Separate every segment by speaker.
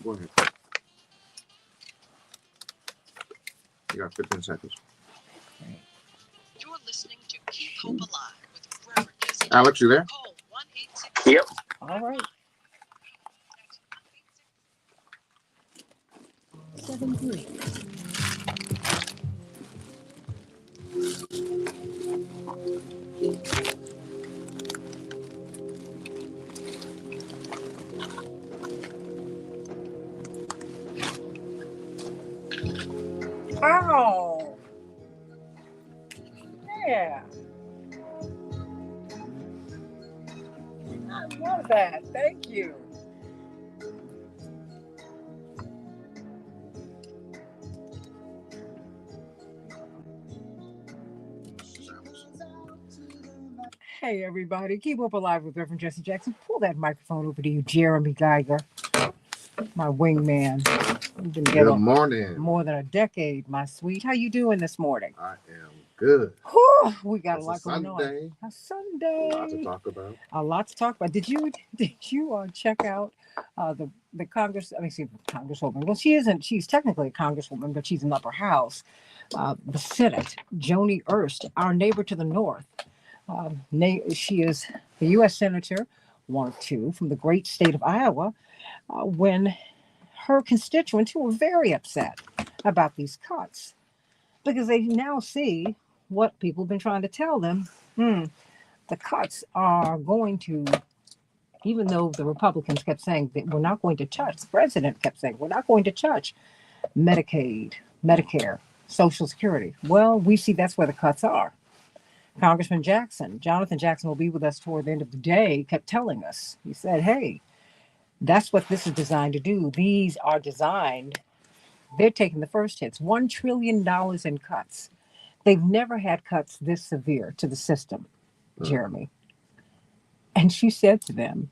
Speaker 1: Go ahead. You got 15 seconds.
Speaker 2: You're listening to Keep Hope Alive with Reverend Jesse.
Speaker 1: Alex, you there?
Speaker 2: Call 1-866.
Speaker 3: Yep.
Speaker 4: All right. 73. Oh, yeah. I love that. Thank you. Hey, everybody. Keep Hope Alive with Reverend Jesse Jackson. Pull that microphone over to you, Jeremy Geiger, my wingman. We've been
Speaker 1: Good
Speaker 4: together
Speaker 1: morning.
Speaker 4: more than a decade, my sweet. How you doing this morning?
Speaker 1: I am good.
Speaker 4: Whew, we got
Speaker 1: It's
Speaker 4: a lot going
Speaker 1: Sunday.
Speaker 4: on. A Sunday.
Speaker 1: A lot to talk about.
Speaker 4: A lot to talk about. Did you check out the Congress? I mean, see, Congresswoman. Well, she isn't. She's technically a Congresswoman, but she's in the upper house. The Senate, Joni Ernst, our neighbor to the north. She is the U.S. Senator, one of two, from the great state of Iowa. When her constituents, who were very upset about these cuts, because they now see what people have been trying to tell them. The cuts are going to, even though the Republicans kept saying that we're not going to touch, the president kept saying we're not going to touch Medicaid, Medicare, Social Security. Well, we see that's where the cuts are. Congressman Jonathan Jackson will be with us toward the end of the day, kept telling us, he said, hey, that's what this is designed to do. These are designed, they're taking the first hits, $1 trillion in cuts. They've never had cuts this severe to the system, Jeremy. And she said to them,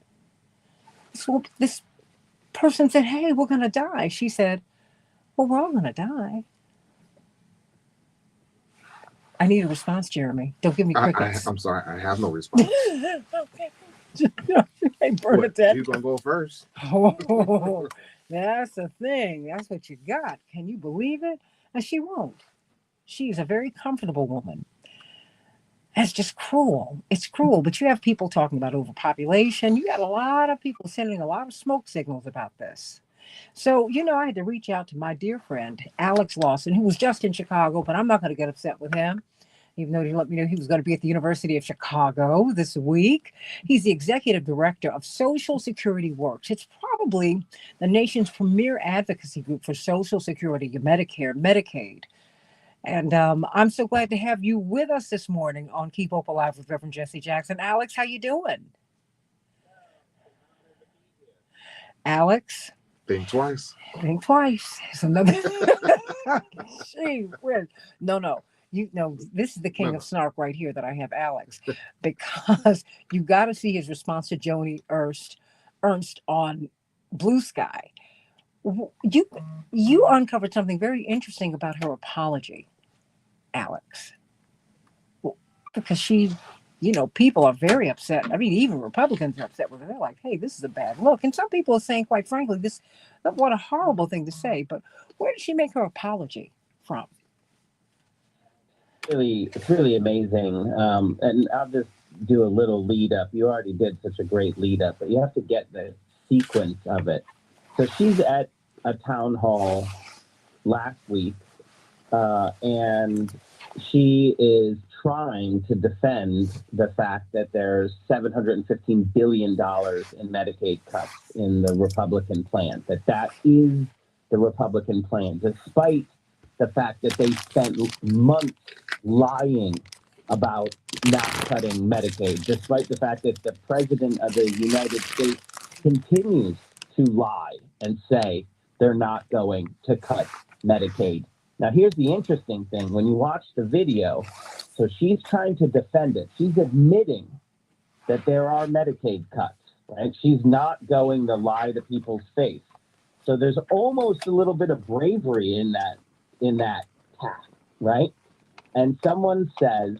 Speaker 4: so this person said, hey, we're going to die. She said, well, we're all going to die. I need a response, Jeremy. Don't give me crickets.
Speaker 1: I'm sorry. I have no response.
Speaker 4: Okay. Hey, Bernadette.
Speaker 1: You're going to go first.
Speaker 4: Oh, that's the thing. That's what you got. Can you believe it? And she won't. She's a very comfortable woman. That's just cruel. It's cruel. But you have people talking about overpopulation. You got a lot of people sending a lot of smoke signals about this. So, I had to reach out to my dear friend, Alex Lawson, who was just in Chicago, but I'm not going to get upset with him, even though he let me know he was going to be at the University of Chicago this week. He's the executive director of Social Security Works. It's probably the nation's premier advocacy group for Social Security, Medicare, Medicaid. And I'm so glad to have you with us this morning on Keep Hope Alive with Reverend Jesse Jackson. Alex, how you doing? Alex?
Speaker 1: Think twice.
Speaker 4: Think twice. It's another. Gee whiz. No. This is the king of snark right here that I have, Alex, because you got to see his response to Joni Ernst on Blue Sky. You uncovered something very interesting about her apology, Alex, because she, people are very upset. I mean, even Republicans are upset with her. They're like, hey, this is a bad look. And some people are saying, quite frankly, what a horrible thing to say. But where did she make her apology from?
Speaker 3: It's really amazing. And I'll just do a little lead up. You already did such a great lead up, but you have to get the sequence of it. So she's at a town hall last week, and she is trying to defend the fact that there's $715 billion in Medicaid cuts in the Republican plan, that is the Republican plan, despite the fact that they spent months lying about not cutting Medicaid, despite the fact that the president of the United States continues to lie and say they're not going to cut Medicaid. Now, here's the interesting thing. When you watch the video, so she's trying to defend it. She's admitting that there are Medicaid cuts, right? She's not going to lie to people's face. So there's almost a little bit of bravery in that task, right? And someone says,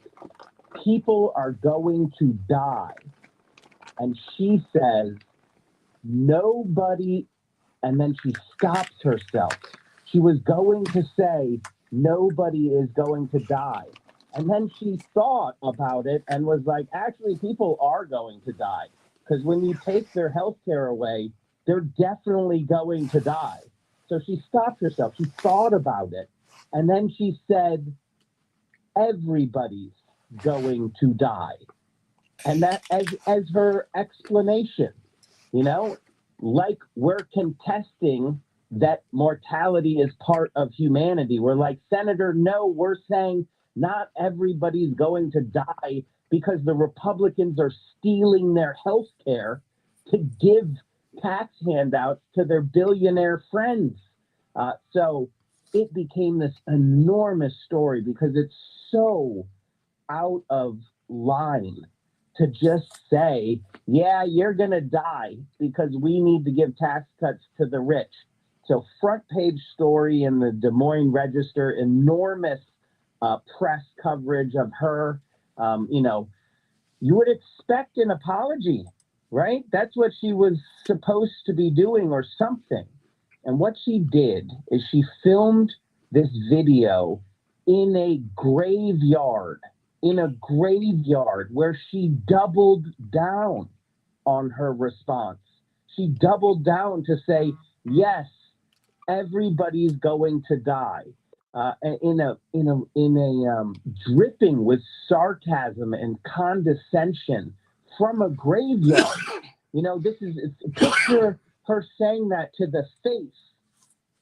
Speaker 3: people are going to die. And she says, nobody and then she stops herself. She was going to say, nobody is going to die. And then she thought about it and was like, actually, people are going to die. Because when you take their health care away, they're definitely going to die. So she stopped herself. She thought about it. And then she said, everybody's going to die. And that as her explanation, you know, like we're contesting that mortality is part of humanity. We're like, Senator, no, we're saying not everybody's going to die because the Republicans are stealing their health care to give tax handouts to their billionaire friends. So it became this enormous story because it's so out of line to just say, yeah, you're going to die because we need to give tax cuts to the rich. So front page story in the Des Moines Register, enormous press coverage of her. You know, you would expect an apology, right? That's what she was supposed to be doing or something. And what she did is she filmed this video in a graveyard where she doubled down on her response. She doubled down to say, yes, everybody's going to die, in a dripping with sarcasm and condescension from a graveyard. You know, picture her saying that to the face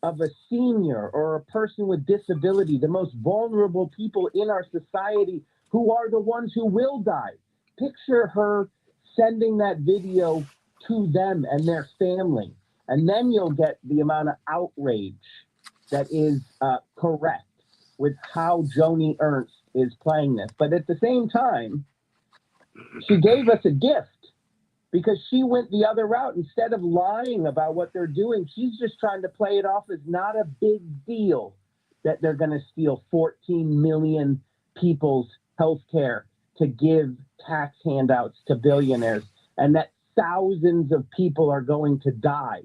Speaker 3: of a senior or a person with disability, the most vulnerable people in our society who are the ones who will die. Picture her sending that video to them and their family. And then you'll get the amount of outrage that is correct with how Joni Ernst is playing this. But at the same time, she gave us a gift because she went the other route. Instead of lying about what they're doing, she's just trying to play it off as not a big deal that they're going to steal 14 million people's health care to give tax handouts to billionaires and that thousands of people are going to die.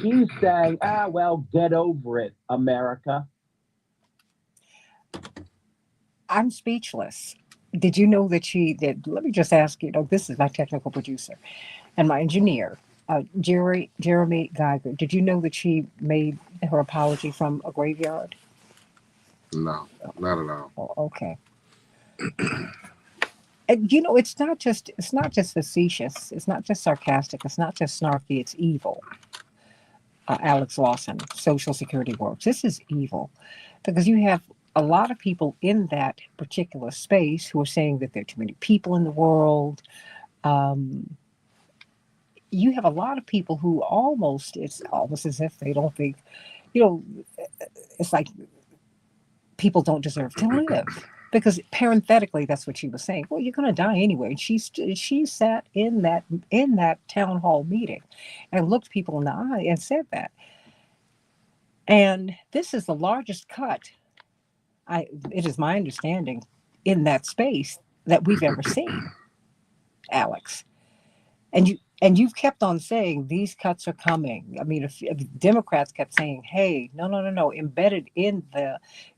Speaker 3: She's saying, well, get over it, America.
Speaker 4: I'm speechless. Did you know that let me just ask you, this is my technical producer and my engineer, Jeremy Geiger. Did you know that she made her apology from a graveyard?
Speaker 1: No, not at all.
Speaker 4: Oh, okay. And you know, it's not just facetious. It's not just sarcastic. It's not just snarky. It's evil. Alex Lawson, Social Security Works. This is evil because you have a lot of people in that particular space who are saying that there are too many people in the world. You have a lot of people who it's almost as if they don't think, you know, it's like people don't deserve to live. Because parenthetically, that's what she was saying. Well, you're going to die anyway. And she sat in that town hall meeting and looked people in the eye and said that. And this is the largest cut, it is my understanding, in that space that we've ever seen, Alex. And you've kept on saying these cuts are coming. I mean, if Democrats kept saying, "Hey, no," embedded in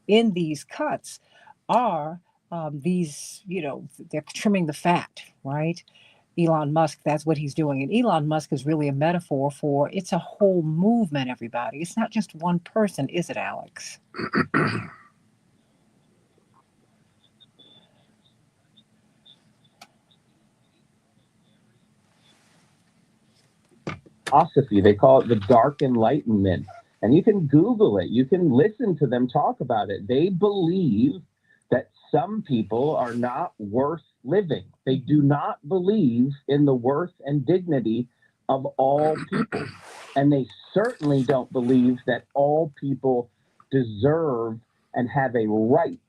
Speaker 4: these cuts are these, you know, they're trimming the fat, right? Elon Musk, that's what he's doing. And Elon Musk is really a metaphor for it's a whole movement, everybody. It's not just one person, is it, Alex?
Speaker 3: Philosophy, they call it the Dark Enlightenment. And you can Google it. You can listen to them talk about it. They believe that some people are not worth living. They do not believe in the worth and dignity of all people. And they certainly don't believe that all people deserve and have a right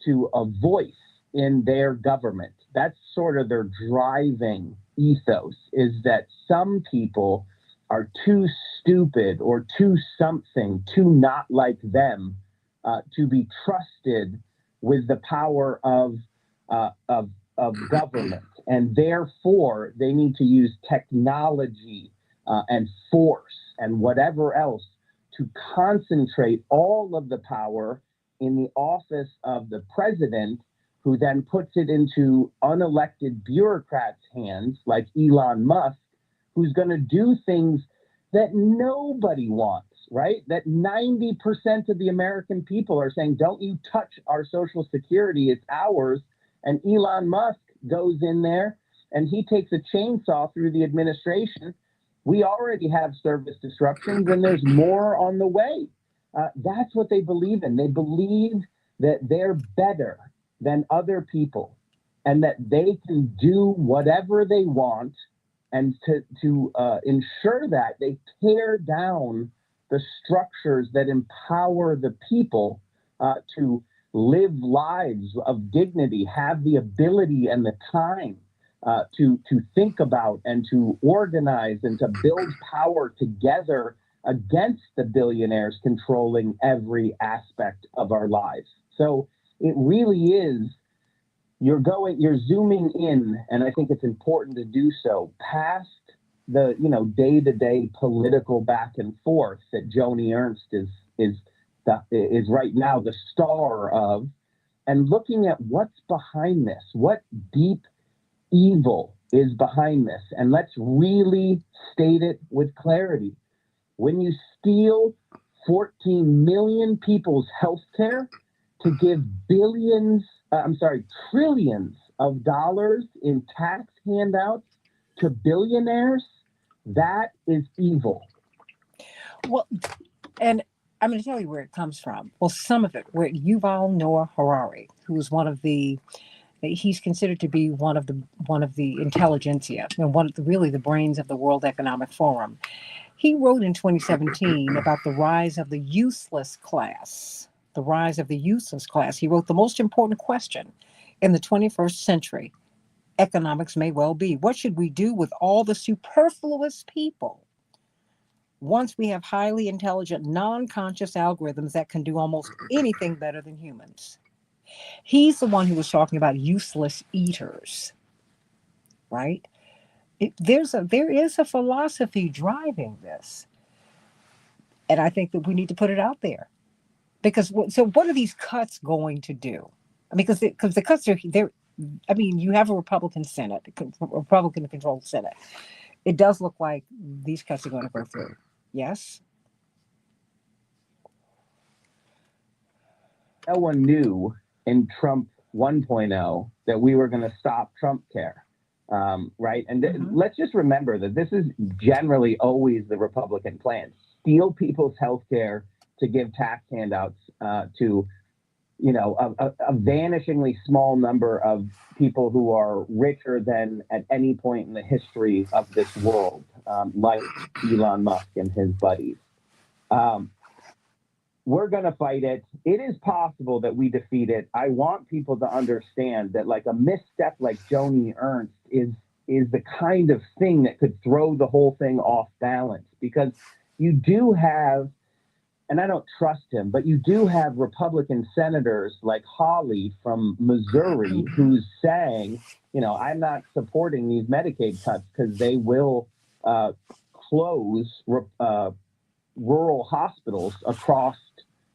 Speaker 3: to a voice in their government. That's sort of their driving ethos, is that some people are too stupid or too something, too not like them to be trusted with the power of government, and therefore they need to use technology and force and whatever else to concentrate all of the power in the office of the president, who then puts it into unelected bureaucrats' hands like Elon Musk, who's going to do things that nobody wants, right? That 90% of the American people are saying, don't you touch our Social Security, it's ours. And Elon Musk goes in there and he takes a chainsaw through the administration. We already have service disruptions and there's more on the way. That's what they believe in. They believe that they're better than other people and that they can do whatever they want. And to ensure that, they tear down the structures that empower the people to live lives of dignity, have the ability and the time to think about and to organize and to build power together against the billionaires controlling every aspect of our lives. So it really is, you're zooming in, and I think it's important to do so, past the day-to-day political back and forth that Joni Ernst is right now the star of, and looking at what's behind this, what deep evil is behind this. And let's really state it with clarity. When you steal 14 million people's health care to give trillions of dollars in tax handouts to billionaires, that is evil.
Speaker 4: Well, and I'm going to tell you where it comes from. Well, some of it, where Yuval Noah Harari, who is he's considered to be one of the intelligentsia, and really the brains of the World Economic Forum. He wrote in 2017 about the rise of the useless class. The rise of the useless class. He wrote, the most important question in the 21st century, economics may well be, what should we do with all the superfluous people once we have highly intelligent, non-conscious algorithms that can do almost anything better than humans? He's the one who was talking about useless eaters, right? There is a philosophy driving this. And I think that we need to put it out there. Because what are these cuts going to do? I mean, because the cuts are there. I mean, you have a Republican Senate, Republican-controlled Senate. It does look like these cuts are going to go through. Yes?
Speaker 3: No one knew in Trump 1.0 that we were going to stop Trump care, right? And let's just remember that this is generally always the Republican plan. Steal people's health care to give tax handouts to, a vanishingly small number of people who are richer than at any point in the history of this world, like Elon Musk and his buddies. We're going to fight it. It is possible that we defeat it. I want people to understand that like a misstep like Joni Ernst is the kind of thing that could throw the whole thing off balance, because you do have, and I don't trust him, but you do have Republican senators like Hawley from Missouri who's saying, I'm not supporting these Medicaid cuts because they will close rural hospitals across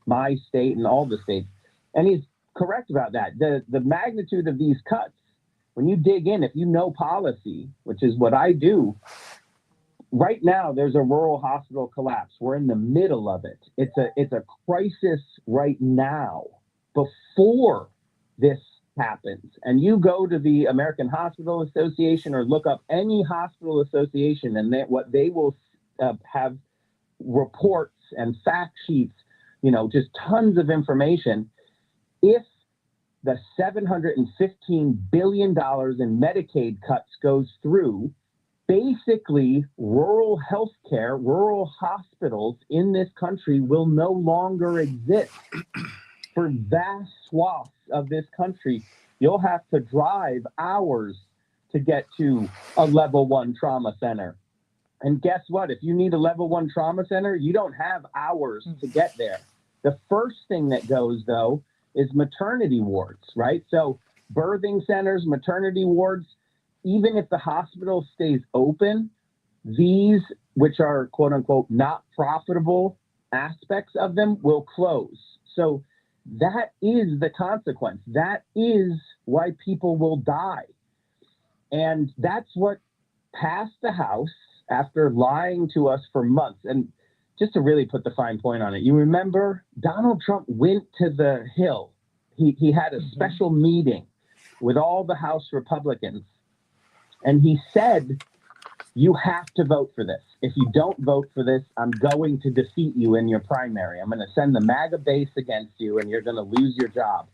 Speaker 3: my state and all the states. And he's correct about that. The magnitude of these cuts, when you dig in, if you know policy, which is what I do, right now, there's a rural hospital collapse. We're in the middle of it. It's a crisis right now before this happens. And you go to the American Hospital Association or look up any hospital association, and what they will have reports and fact sheets, just tons of information. If the $715 billion in Medicaid cuts goes through, basically, rural healthcare, rural hospitals in this country will no longer exist. For vast swaths of this country, you'll have to drive hours to get to a level 1 trauma center. And guess what? If you need a level 1 trauma center, you don't have hours to get there. The first thing that goes, though, is maternity wards, right? So birthing centers, maternity wards, even if the hospital stays open, these which are quote unquote not profitable aspects of them, will close. So that is the consequence. That is why people will die. And that's what passed the House after lying to us for months. And just to really put the fine point on it, you remember Donald Trump went to the Hill. He had a special meeting with all the House Republicans, and he said, you have to vote for this. If you don't vote for this, I'm going to defeat you in your primary. I'm going to send the MAGA base against you, and you're going to lose your job.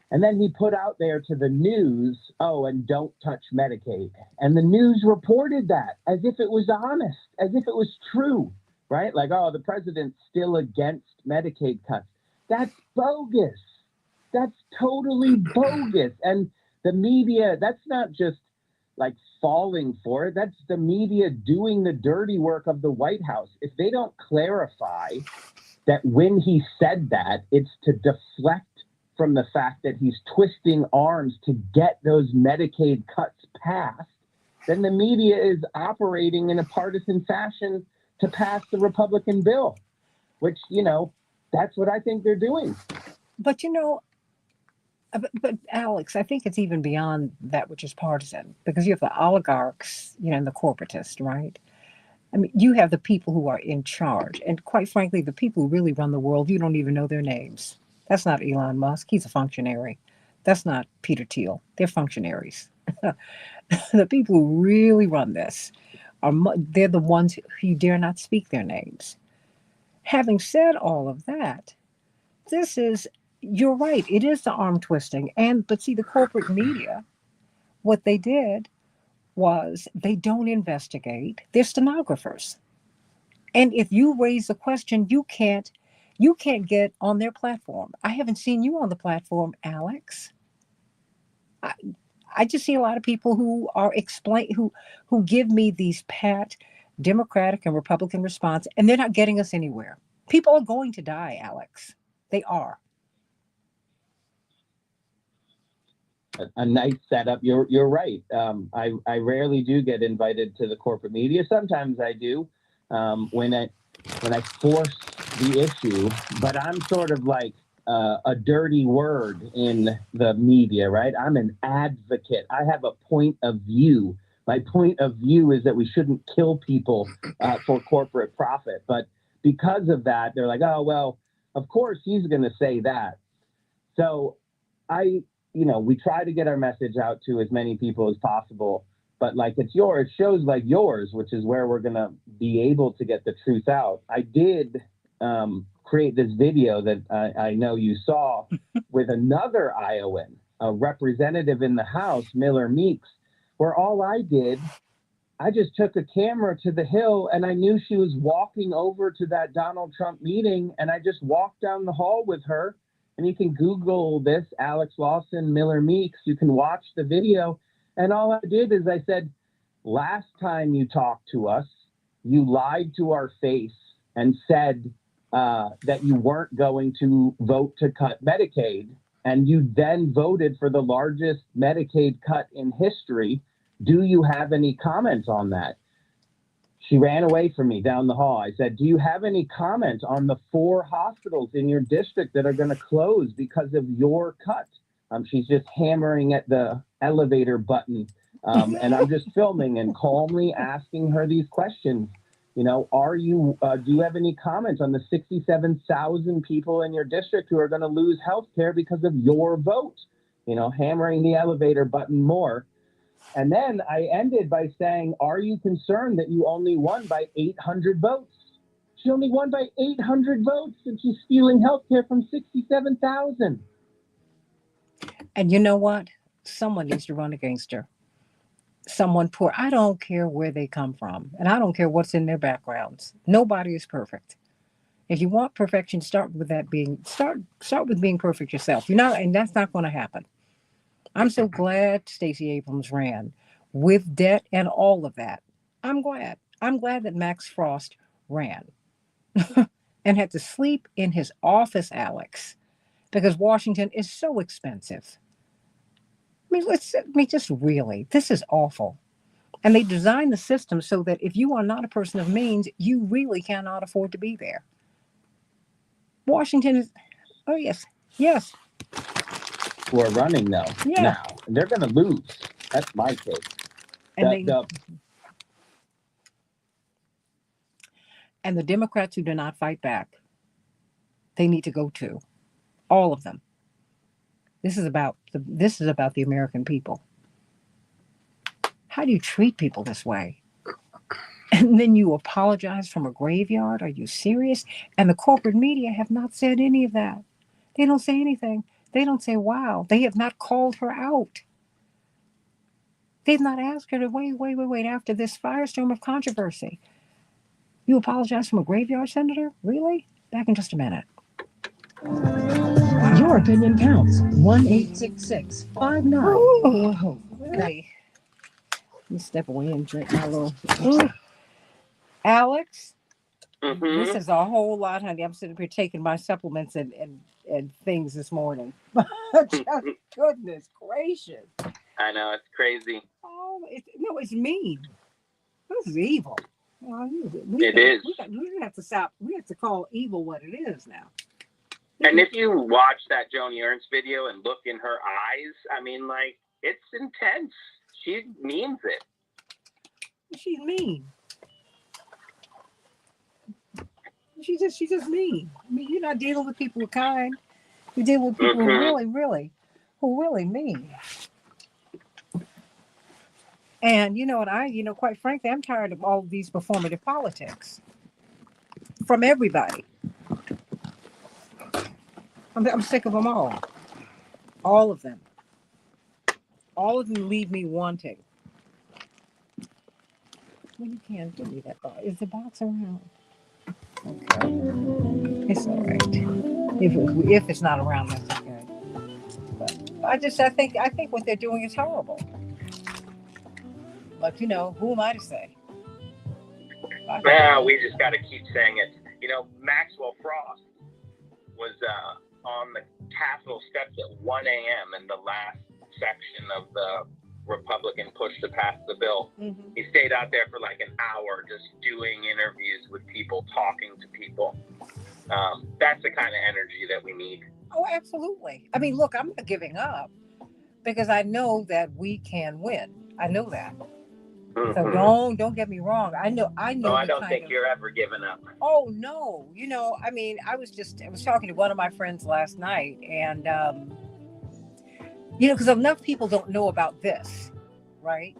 Speaker 3: And then he put out there to the news, oh, and don't touch Medicaid. And the news reported that as if it was honest, as if it was true, right? Like, oh, the president's still against Medicaid cuts. That's bogus. That's totally bogus. And the media, that's not just like falling for it. That's the media doing the dirty work of the White House. If they don't clarify that when he said that, it's to deflect from the fact that he's twisting arms to get those Medicaid cuts passed, then the media is operating in a partisan fashion to pass the Republican bill, which, you know, that's what I think they're doing.
Speaker 4: But, you know, but Alex, I think it's even beyond that which is partisan, because you have the oligarchs, you know, and the corporatists, right? I mean, you have the people who are in charge. And quite frankly, the people who really run the world, you don't even know their names. That's not Elon Musk. He's a functionary. That's not Peter Thiel. They're functionaries. The people who really run this, they're the ones who dare not speak their names. Having said all of that, you're right, it is the arm twisting. But see, the corporate media, what they did was they don't investigate. They're stenographers. And if you raise a question, you can't get on their platform. I haven't seen you on the platform, Alex. I just see a lot of people who are who give me these pat Democratic and Republican response, and they're not getting us anywhere. People are going to die, Alex. They are.
Speaker 3: A nice setup. You're right. I rarely do get invited to the corporate media. Sometimes I do when I force the issue, but I'm sort of like a dirty word in the media, right? I'm an advocate. I have a point of view. My point of view is that we shouldn't kill people for corporate profit. But because of that, they're like, oh, well, of course he's going to say that. So we try to get our message out to as many people as possible. But like it shows like yours, which is where we're going to be able to get the truth out. I did create this video that I know you saw with another Iowan, a representative in the House, Miller Meeks, where all I did, I just took a camera to the Hill and I knew she was walking over to that Donald Trump meeting, and I just walked down the hall with her. And you can Google this, Alex Lawson, Miller Meeks. You can watch the video. And all I did is I said, last time you talked to us, you lied to our face and said that you weren't going to vote to cut Medicaid. And you then voted for the largest Medicaid cut in history. Do you have any comments on that? She ran away from me down the hall. I said, do you have any comment on the 4 hospitals in your district that are going to close because of your cut? She's just hammering at the elevator button. And I'm just filming and calmly asking her these questions. You know, do you have any comments on the 67,000 people in your district who are going to lose health care because of your vote? You know, hammering the elevator button more. And then I ended by saying, are you concerned that you only won by 800 votes? She only won by 800 votes, and she's stealing healthcare from 67,000.
Speaker 4: And you know what? Someone needs to run against her. Someone poor. I don't care where they come from, and I don't care what's in their backgrounds. Nobody is perfect. If you want perfection, start with being perfect yourself. And that's not going to happen. I'm so glad Stacey Abrams ran with debt and all of that. I'm glad. I'm glad that Max Frost ran and had to sleep in his office, Alex, because Washington is so expensive. I mean, just really, this is awful. And they design the system so that if you are not a person of means, you really cannot afford to be there. Washington is, oh, yes, yes,
Speaker 3: Who are running though
Speaker 4: yeah.
Speaker 3: now. And they're going to lose. That's my take.
Speaker 4: And
Speaker 3: The-
Speaker 4: and the Democrats who do not fight back, they need to go too. All of them. This is about the American people. How do you treat people this way? And then you apologize from a graveyard? Are you serious? And the corporate media have not said any of that. They don't say anything. They don't say, wow. They have not called her out. They've not asked her to wait after this firestorm of controversy. You apologize from a graveyard, Senator? Really? Back in just a minute.
Speaker 5: Your opinion counts. 1-866-59-4-HOPE.
Speaker 4: Really? Let me step away and drink my little. Ooh. Alex, this is a whole lot, honey. I'm sitting here taking my supplements and things this morning. Just goodness gracious.
Speaker 6: I know, it's crazy.
Speaker 4: Oh, it's mean. This is evil.
Speaker 6: It is.
Speaker 4: We have to stop. We have to call evil what it is now.
Speaker 6: And if you watch that Joni Ernst video and look in her eyes, I mean, like, it's intense. She means it.
Speaker 4: She's mean. She's just mean. I mean, you're not dealing with people who are kind. You're dealing with people who really mean. And quite frankly, I'm tired of all of these performative politics from everybody. I'm sick of them all. All of them. All of them leave me wanting. Well, you can't give me that box. Is the box around? Okay. It's all right. If it's not around, that's okay. But I think what they're doing is horrible. But who am I to say?
Speaker 6: Yeah, we just got to keep saying it. Maxwell Frost was on the Capitol steps at 1 a.m. in the last section of the Republican push to pass the bill.
Speaker 4: Mm-hmm.
Speaker 6: He stayed out there for like an hour just doing interviews with people, talking to people. That's the kind of energy that we need.
Speaker 4: Oh, absolutely. I mean, look, I'm not giving up because I know that we can win. I know that. Mm-hmm. So don't get me wrong. I know.
Speaker 6: No, I don't think you're ever giving up.
Speaker 4: Oh no. I mean, I was talking to one of my friends last night, and because enough people don't know about this, right?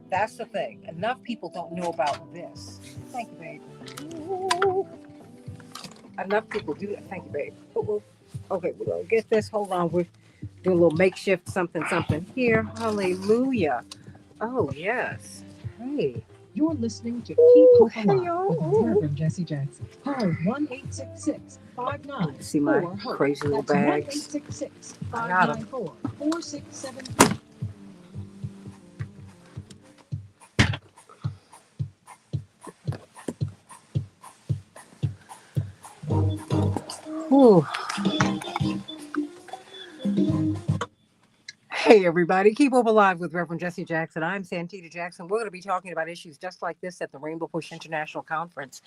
Speaker 4: That's the thing. Enough people don't know about this. Thank you, babe. Ooh. Enough people do that. Thank you, babe. Ooh. Okay, we're gonna get this. Hold on. We're doing a little makeshift something here. Hallelujah. Oh yes. Hey.
Speaker 5: You're listening to Keep Hope Alive with Reverend Jesse Jackson. Call 1-866-59-4-HOPE.
Speaker 4: See my crazy little bags.
Speaker 5: 1-866-594-4673.
Speaker 4: Ooh. Hey everybody, Keep Hope Alive with Reverend Jesse Jackson. I'm Santita Jackson. We're going to be talking about issues just like this at the Rainbow Push International Conference.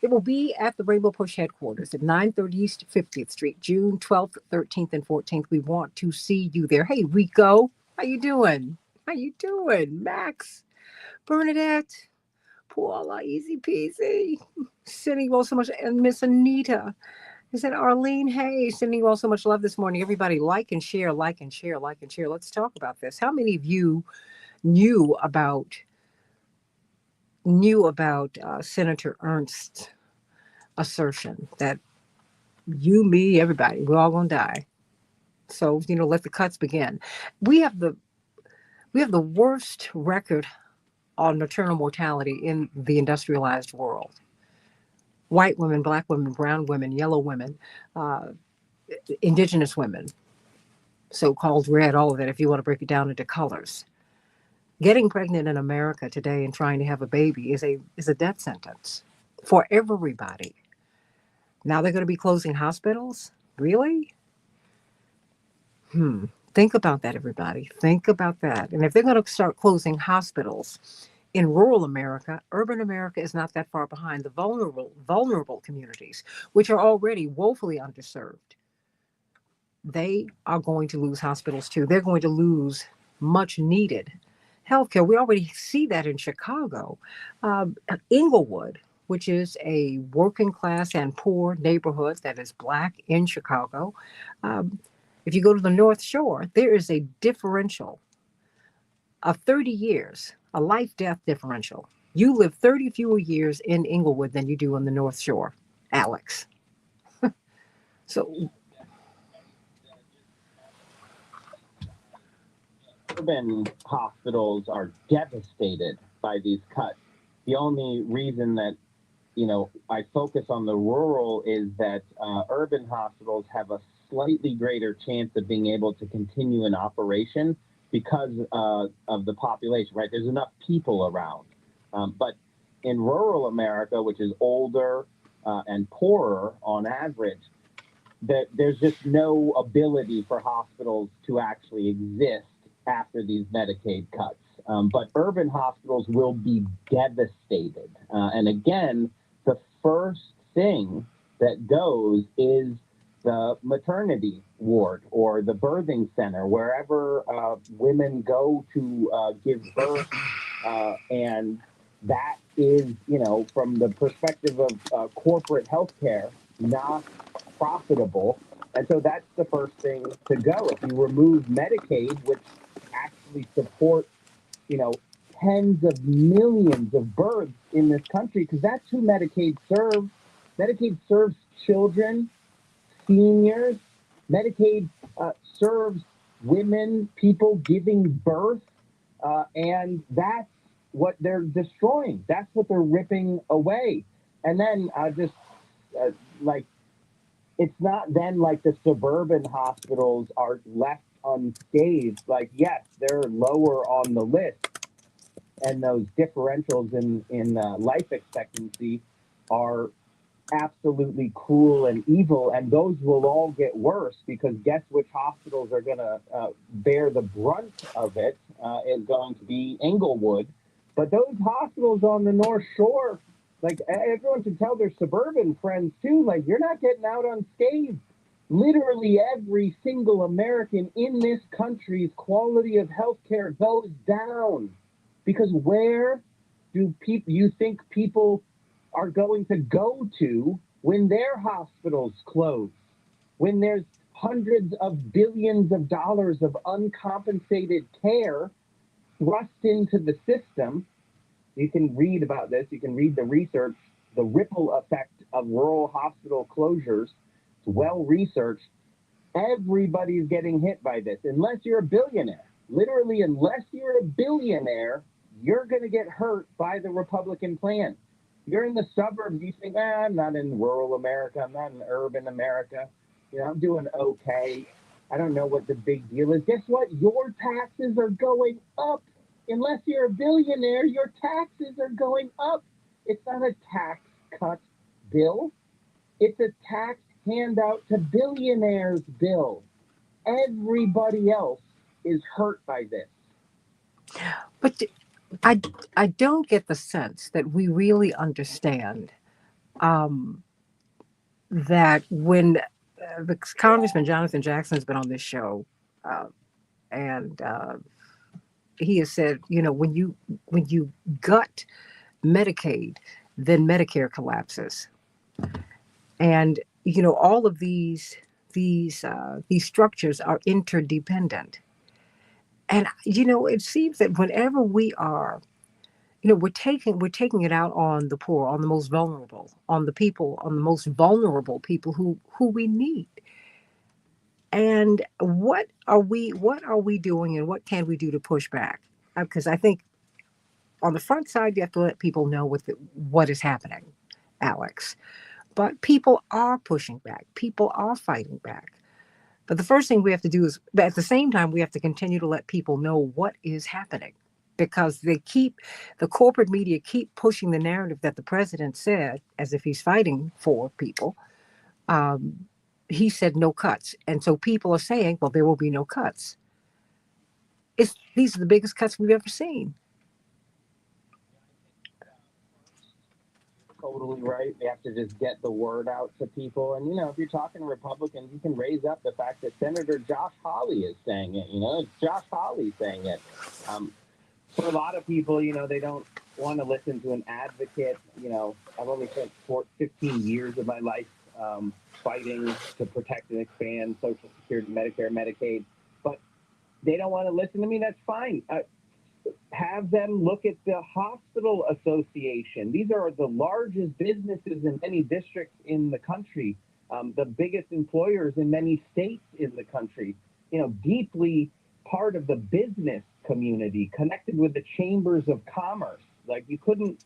Speaker 4: It will be at the Rainbow Push headquarters at 930 East 50th Street, June 12th, 13th, and 14th. We want to see you there. Hey Rico, how you doing? Max, Bernadette, Paula, easy peasy. Sending you all so much, and Miss Anita. I said, Arlene, hey, sending you all so much love this morning. Everybody like and share. Let's talk about this. How many of you knew about Senator Ernst's assertion that you, me, everybody, we're all going to die? So, let the cuts begin. We have the worst record on maternal mortality in the industrialized world. White women, black women, brown women, yellow women, indigenous women, so-called red, all of it, if you want to break it down into colors. Getting pregnant in America today and trying to have a baby is a death sentence for everybody. Now they're going to be closing hospitals? Really? Think about that, everybody. Think about that. And if they're going to start closing hospitals in rural America, urban America is not that far behind the vulnerable communities, which are already woefully underserved. They are going to lose hospitals too. They're going to lose much needed healthcare. We already see that in Chicago. Inglewood, which is a working class and poor neighborhood that is Black in Chicago. Um, if you go to the North Shore, there is a differential of 30 years, a life death differential. You live 30 fewer years in Inglewood than you do on the North Shore, Alex. So,
Speaker 3: Urban hospitals are devastated by these cuts. The only reason that I focus on the rural is that urban hospitals have a slightly greater chance of being able to continue in operation because of the population, right? There's enough people around. But in rural America, which is older and poorer on average, that there's just no ability for hospitals to actually exist after these Medicaid cuts. But urban hospitals will be devastated. And again, the first thing that goes is the maternity ward or the birthing center, wherever women go to give birth. And that is, from the perspective of corporate healthcare, not profitable. And so that's the first thing to go. If you remove Medicaid, which actually supports, tens of millions of births in this country, because that's who Medicaid serves. Medicaid serves children, seniors. Medicaid serves women, people giving birth, and that's what they're destroying. That's what they're ripping away. And then it's not then like the suburban hospitals are left unscathed. Like, yes, they're lower on the list, and those differentials in life expectancy are absolutely cruel and evil, and those will all get worse because guess which hospitals are going to bear the brunt of it is going to be Inglewood. But those hospitals on the North Shore, like, everyone should tell their suburban friends too, like, you're not getting out unscathed. Literally every single American in this country's quality of healthcare goes down. Because where do you think people are going to go to when their hospitals close? When there's hundreds of billions of dollars of uncompensated care thrust into the system. You can read about this. You can read the research, the ripple effect of rural hospital closures. It's well researched. Everybody's getting hit by this, unless you're a billionaire. Literally, unless you're a billionaire, you're going to get hurt by the Republican plan. You're in the suburbs, you think, I'm not in rural America, I'm not in urban America. I'm doing okay. I don't know what the big deal is. Guess what? Your taxes are going up. Unless you're a billionaire, your taxes are going up. It's not a tax cut bill. It's a tax handout to billionaires bill. Everybody else is hurt by this.
Speaker 4: but I don't get the sense that we really understand that when the Congressman Jonathan Jackson has been on this show, and he has said, when you gut Medicaid, then Medicare collapses, and all of these structures are interdependent. And it seems that whenever we are, we're taking it out on the poor, on the most vulnerable, on the most vulnerable people who we need. And what are we doing, and what can we do to push back? Because I think on the front side, you have to let people know what is happening, Alex. But people are pushing back. People are fighting back. But the first thing we have to do is, at the same time, we have to continue to let people know what is happening, because the corporate media keep pushing the narrative that the president said, as if he's fighting for people. He said no cuts. And so people are saying, well, there will be no cuts. These are the biggest cuts we've ever seen.
Speaker 3: totally right. We have to just get the word out to people. And, you know, if you're talking Republicans, you can raise up the fact that Senator Josh Hawley is saying it. You know, it's Josh Hawley saying it. For a lot of people, you know, they don't want to listen to an advocate. You know, I've only spent 15 years of my life fighting to protect and expand Social Security, Medicare, Medicaid. But they don't want to listen to me. That's fine. Have them look at the Hospital Association. These are the largest businesses in many districts in the country, the biggest employers in many states in the country, you know, deeply part of the business community, connected with the chambers of commerce. Like, you couldn't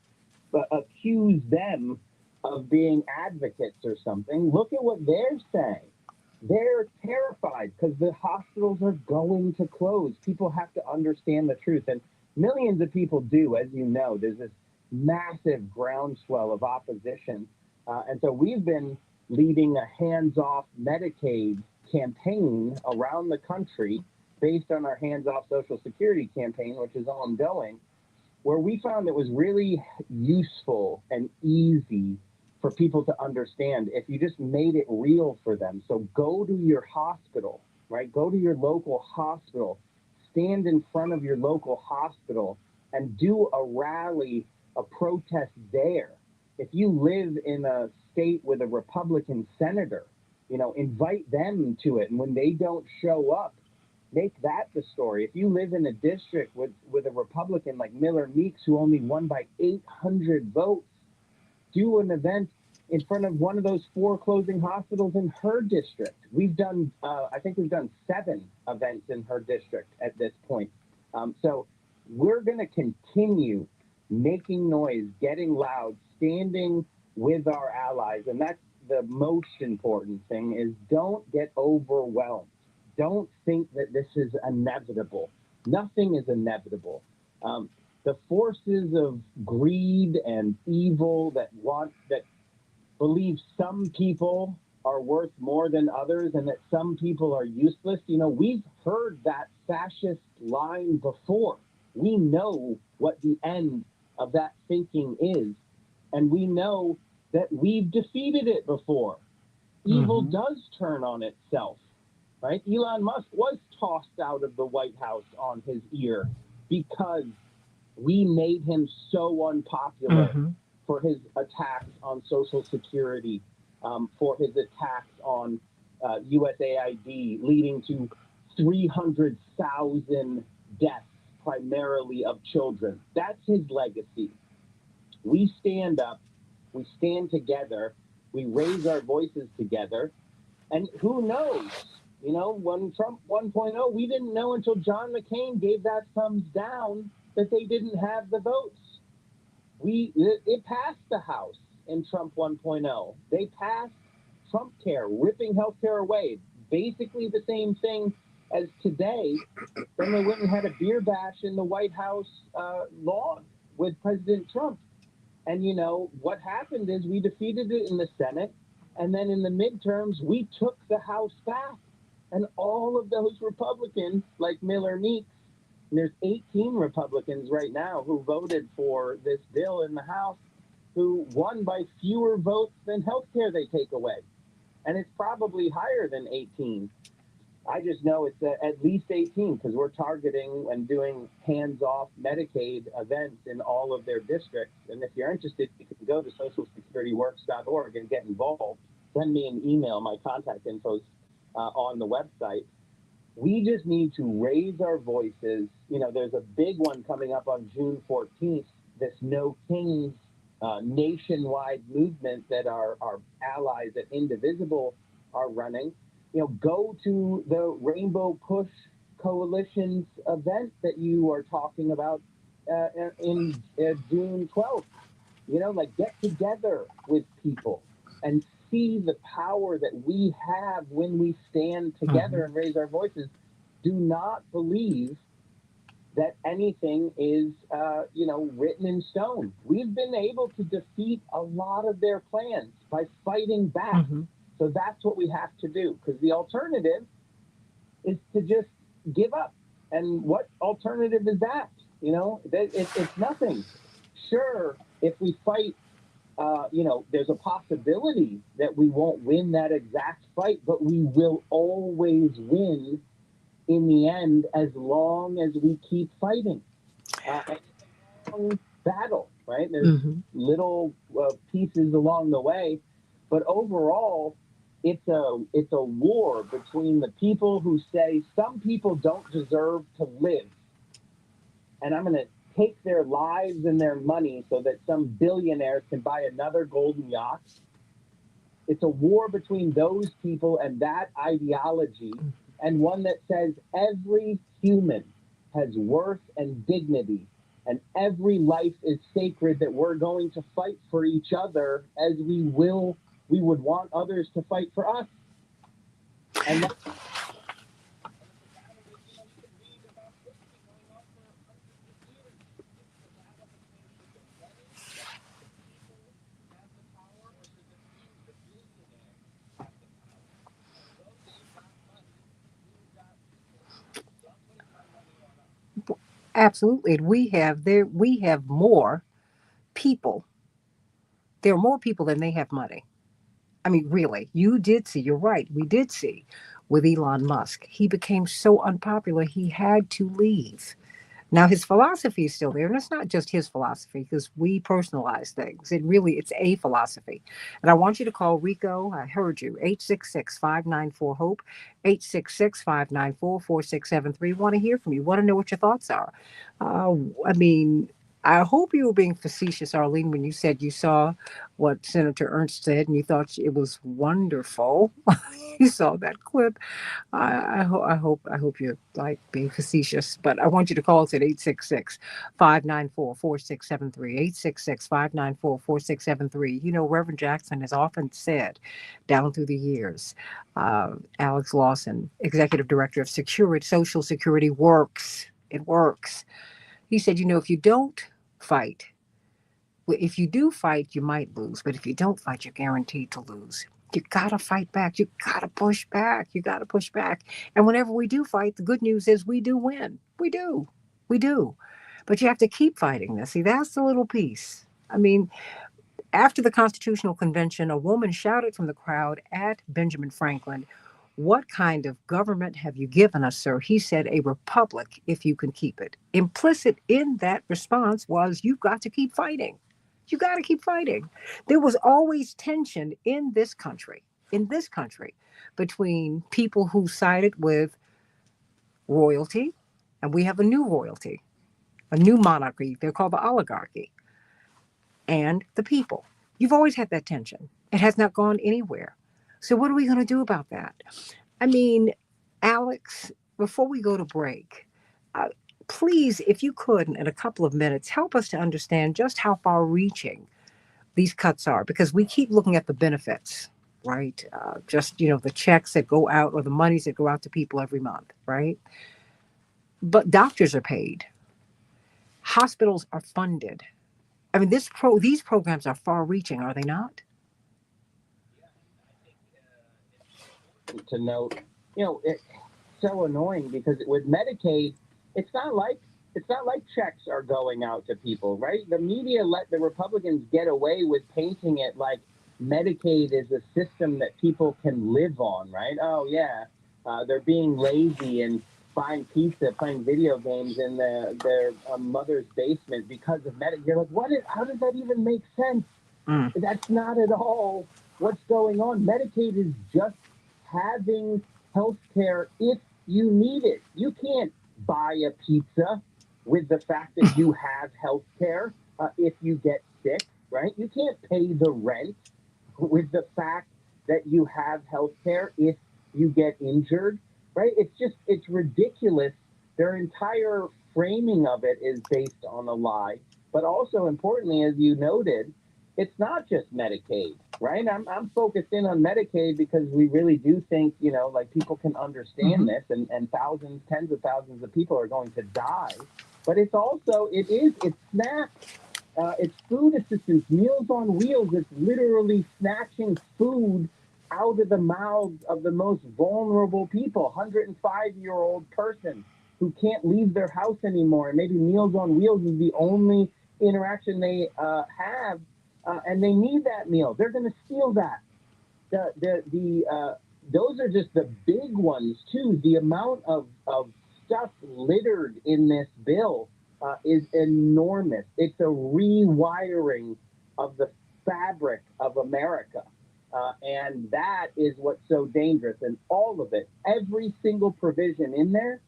Speaker 3: accuse them of being advocates or something. Look at what they're saying. They're terrified because the hospitals are going to close. People have to understand the truth. And millions of people do, as you know. There's this massive groundswell of opposition. And so we've been leading a hands-off Medicaid campaign around the country based on our hands-off Social Security campaign, which is ongoing, where we found it was really useful and easy for people to understand if you just made it real for them. So go to your hospital, right? Go to your local hospital, stand in front of your local hospital and do a rally, a protest there. If you live in a state with a Republican senator, you know, invite them to it. And when they don't show up, make that the story. If you live in a district with a Republican like Miller Meeks, who only won by 800 votes, do an event in front of one of those 4 closing hospitals in her district. We've done, I think we've done 7 events in her district at this point. So we're going to continue making noise, getting loud, standing with our allies. And that's the most important thing, is don't get overwhelmed. Don't think that this is inevitable. Nothing is inevitable. The forces of greed and evil that believe some people are worth more than others and that some people are useless. You know, we've heard that fascist line before. We know what the end of that thinking is, and we know that we've defeated it before. Evil does turn on itself, right? Elon Musk was tossed out of the White House on his ear because we made him so unpopular for his attacks on Social Security, for his attacks on USAID, leading to 300,000 deaths, primarily of children. That's his legacy. We stand up, we stand together, we raise our voices together, and who knows? You know, when Trump 1.0, we didn't know until John McCain gave that thumbs down that they didn't have the votes. It passed the House in Trump 1.0. They passed Trump Care, ripping healthcare away. Basically the same thing as today. Then they went and had a beer bash in the White House lawn with President Trump. And, you know, what happened is we defeated it in the Senate. And then in the midterms, we took the House back. And all of those Republicans, like Miller Meeks, and there's 18 Republicans right now who voted for this bill in the House, who won by fewer votes than healthcare they take away. And it's probably higher than 18. I just know it's at least 18 because we're targeting and doing hands-off Medicaid events in all of their districts. And if you're interested, you can go to socialsecurityworks.org and get involved. Send me an email. My contact info's on the website. We just need to raise our voices. You know, there's a big one coming up on June 14th, this No Kings nationwide movement that our allies at Indivisible are running. You know, go to the Rainbow Push Coalition's event that you are talking about in June 12th. You know, like, get together with people and see the power that we have when we stand together and raise our voices. Do not believe that anything is, you know, written in stone. We've been able to defeat a lot of their plans by fighting back. So that's what we have to do, because the alternative is to just give up. And what alternative is that? You know, it's nothing. Sure, if we fight there's a possibility that we won't win that exact fight, but we will always win in the end as long as we keep fighting. It's a long battle, right? There's little pieces along the way, but overall, it's a war between the people who say some people don't deserve to live, and I'm going to take their lives and their money so that some billionaires can buy another golden yacht. It's a war between those people and that ideology, and one that says every human has worth and dignity, and every life is sacred, that we're going to fight for each other as we would want others to fight for us. And that's
Speaker 4: Absolutely. And we have more people. There are more people than they have money. I mean, really, you did see, you're right. We did see with Elon Musk. He became so unpopular, he had to leave. Now his philosophy is still there, and it's not just his philosophy because we personalize things. It's a philosophy. And I want you to call Rico. I heard you. 866-594-HOPE, 866-594-4673. Want to hear from you. Want to know what your thoughts are. I mean, I hope you were being facetious, Arlene, when you said you saw what Senator Ernst said and you thought it was wonderful. You saw that clip. I hope you're like being facetious, but I want you to call us at 866-594-4673, 866-594-4673. Reverend Jackson has often said down through the years, Alex Lawson, executive director of Social Security, works. It works. He said, if you don't fight, if you do fight, you might lose, but if you don't fight, you're guaranteed to lose. You gotta fight back. You gotta push back. You gotta push back. And whenever we do fight, the good news is we do win. We do. We do. But you have to keep fighting this. See, that's the little piece. I mean, after the Constitutional Convention, a woman shouted from the crowd at Benjamin Franklin, "What kind of government have you given us, sir?" He said, "A republic, if you can keep it." Implicit in that response was, you've got to keep fighting. You got to keep fighting. There was always tension in this country, between people who sided with royalty, and we have a new royalty, a new monarchy. They're called the oligarchy, and the people. You've always had that tension. It has not gone anywhere. So what are we going to do about that? I mean, Alex, before we go to break, please, if you could, in a couple of minutes, help us to understand just how far-reaching these cuts are, because we keep looking at the benefits, right? The checks that go out or the monies that go out to people every month, right? But doctors are paid. Hospitals are funded. I mean, these programs are far-reaching, are they not?
Speaker 3: To note, it's so annoying because with Medicaid, it's not like checks are going out to people, right? The media let the Republicans get away with painting it like Medicaid is a system that people can live on, right? Oh yeah, they're being lazy and buying pizza, playing video games in their mother's basement because of Medicaid. You're like, how does that even make sense? That's not at all what's going on. Medicaid is just having health care if you need it. You can't buy a pizza with the fact that you have health care if you get sick, right? You can't pay the rent with the fact that you have health care if you get injured, right? It's ridiculous. Their entire framing of it is based on a lie. But also importantly, as you noted, it's not just Medicaid, right? I'm focused in on Medicaid because we really do think, people can understand this, and thousands, tens of thousands of people are going to die. But it's SNAP, it's food assistance, Meals on Wheels. It's literally snatching food out of the mouths of the most vulnerable people, 105-year-old person who can't leave their house anymore. And maybe Meals on Wheels is the only interaction they have and they need that meal. They're going to steal that. Those are just the big ones too. The amount of stuff littered in this bill is enormous. It's a rewiring of the fabric of America. And that is what's so dangerous. And all of it, every single provision in there,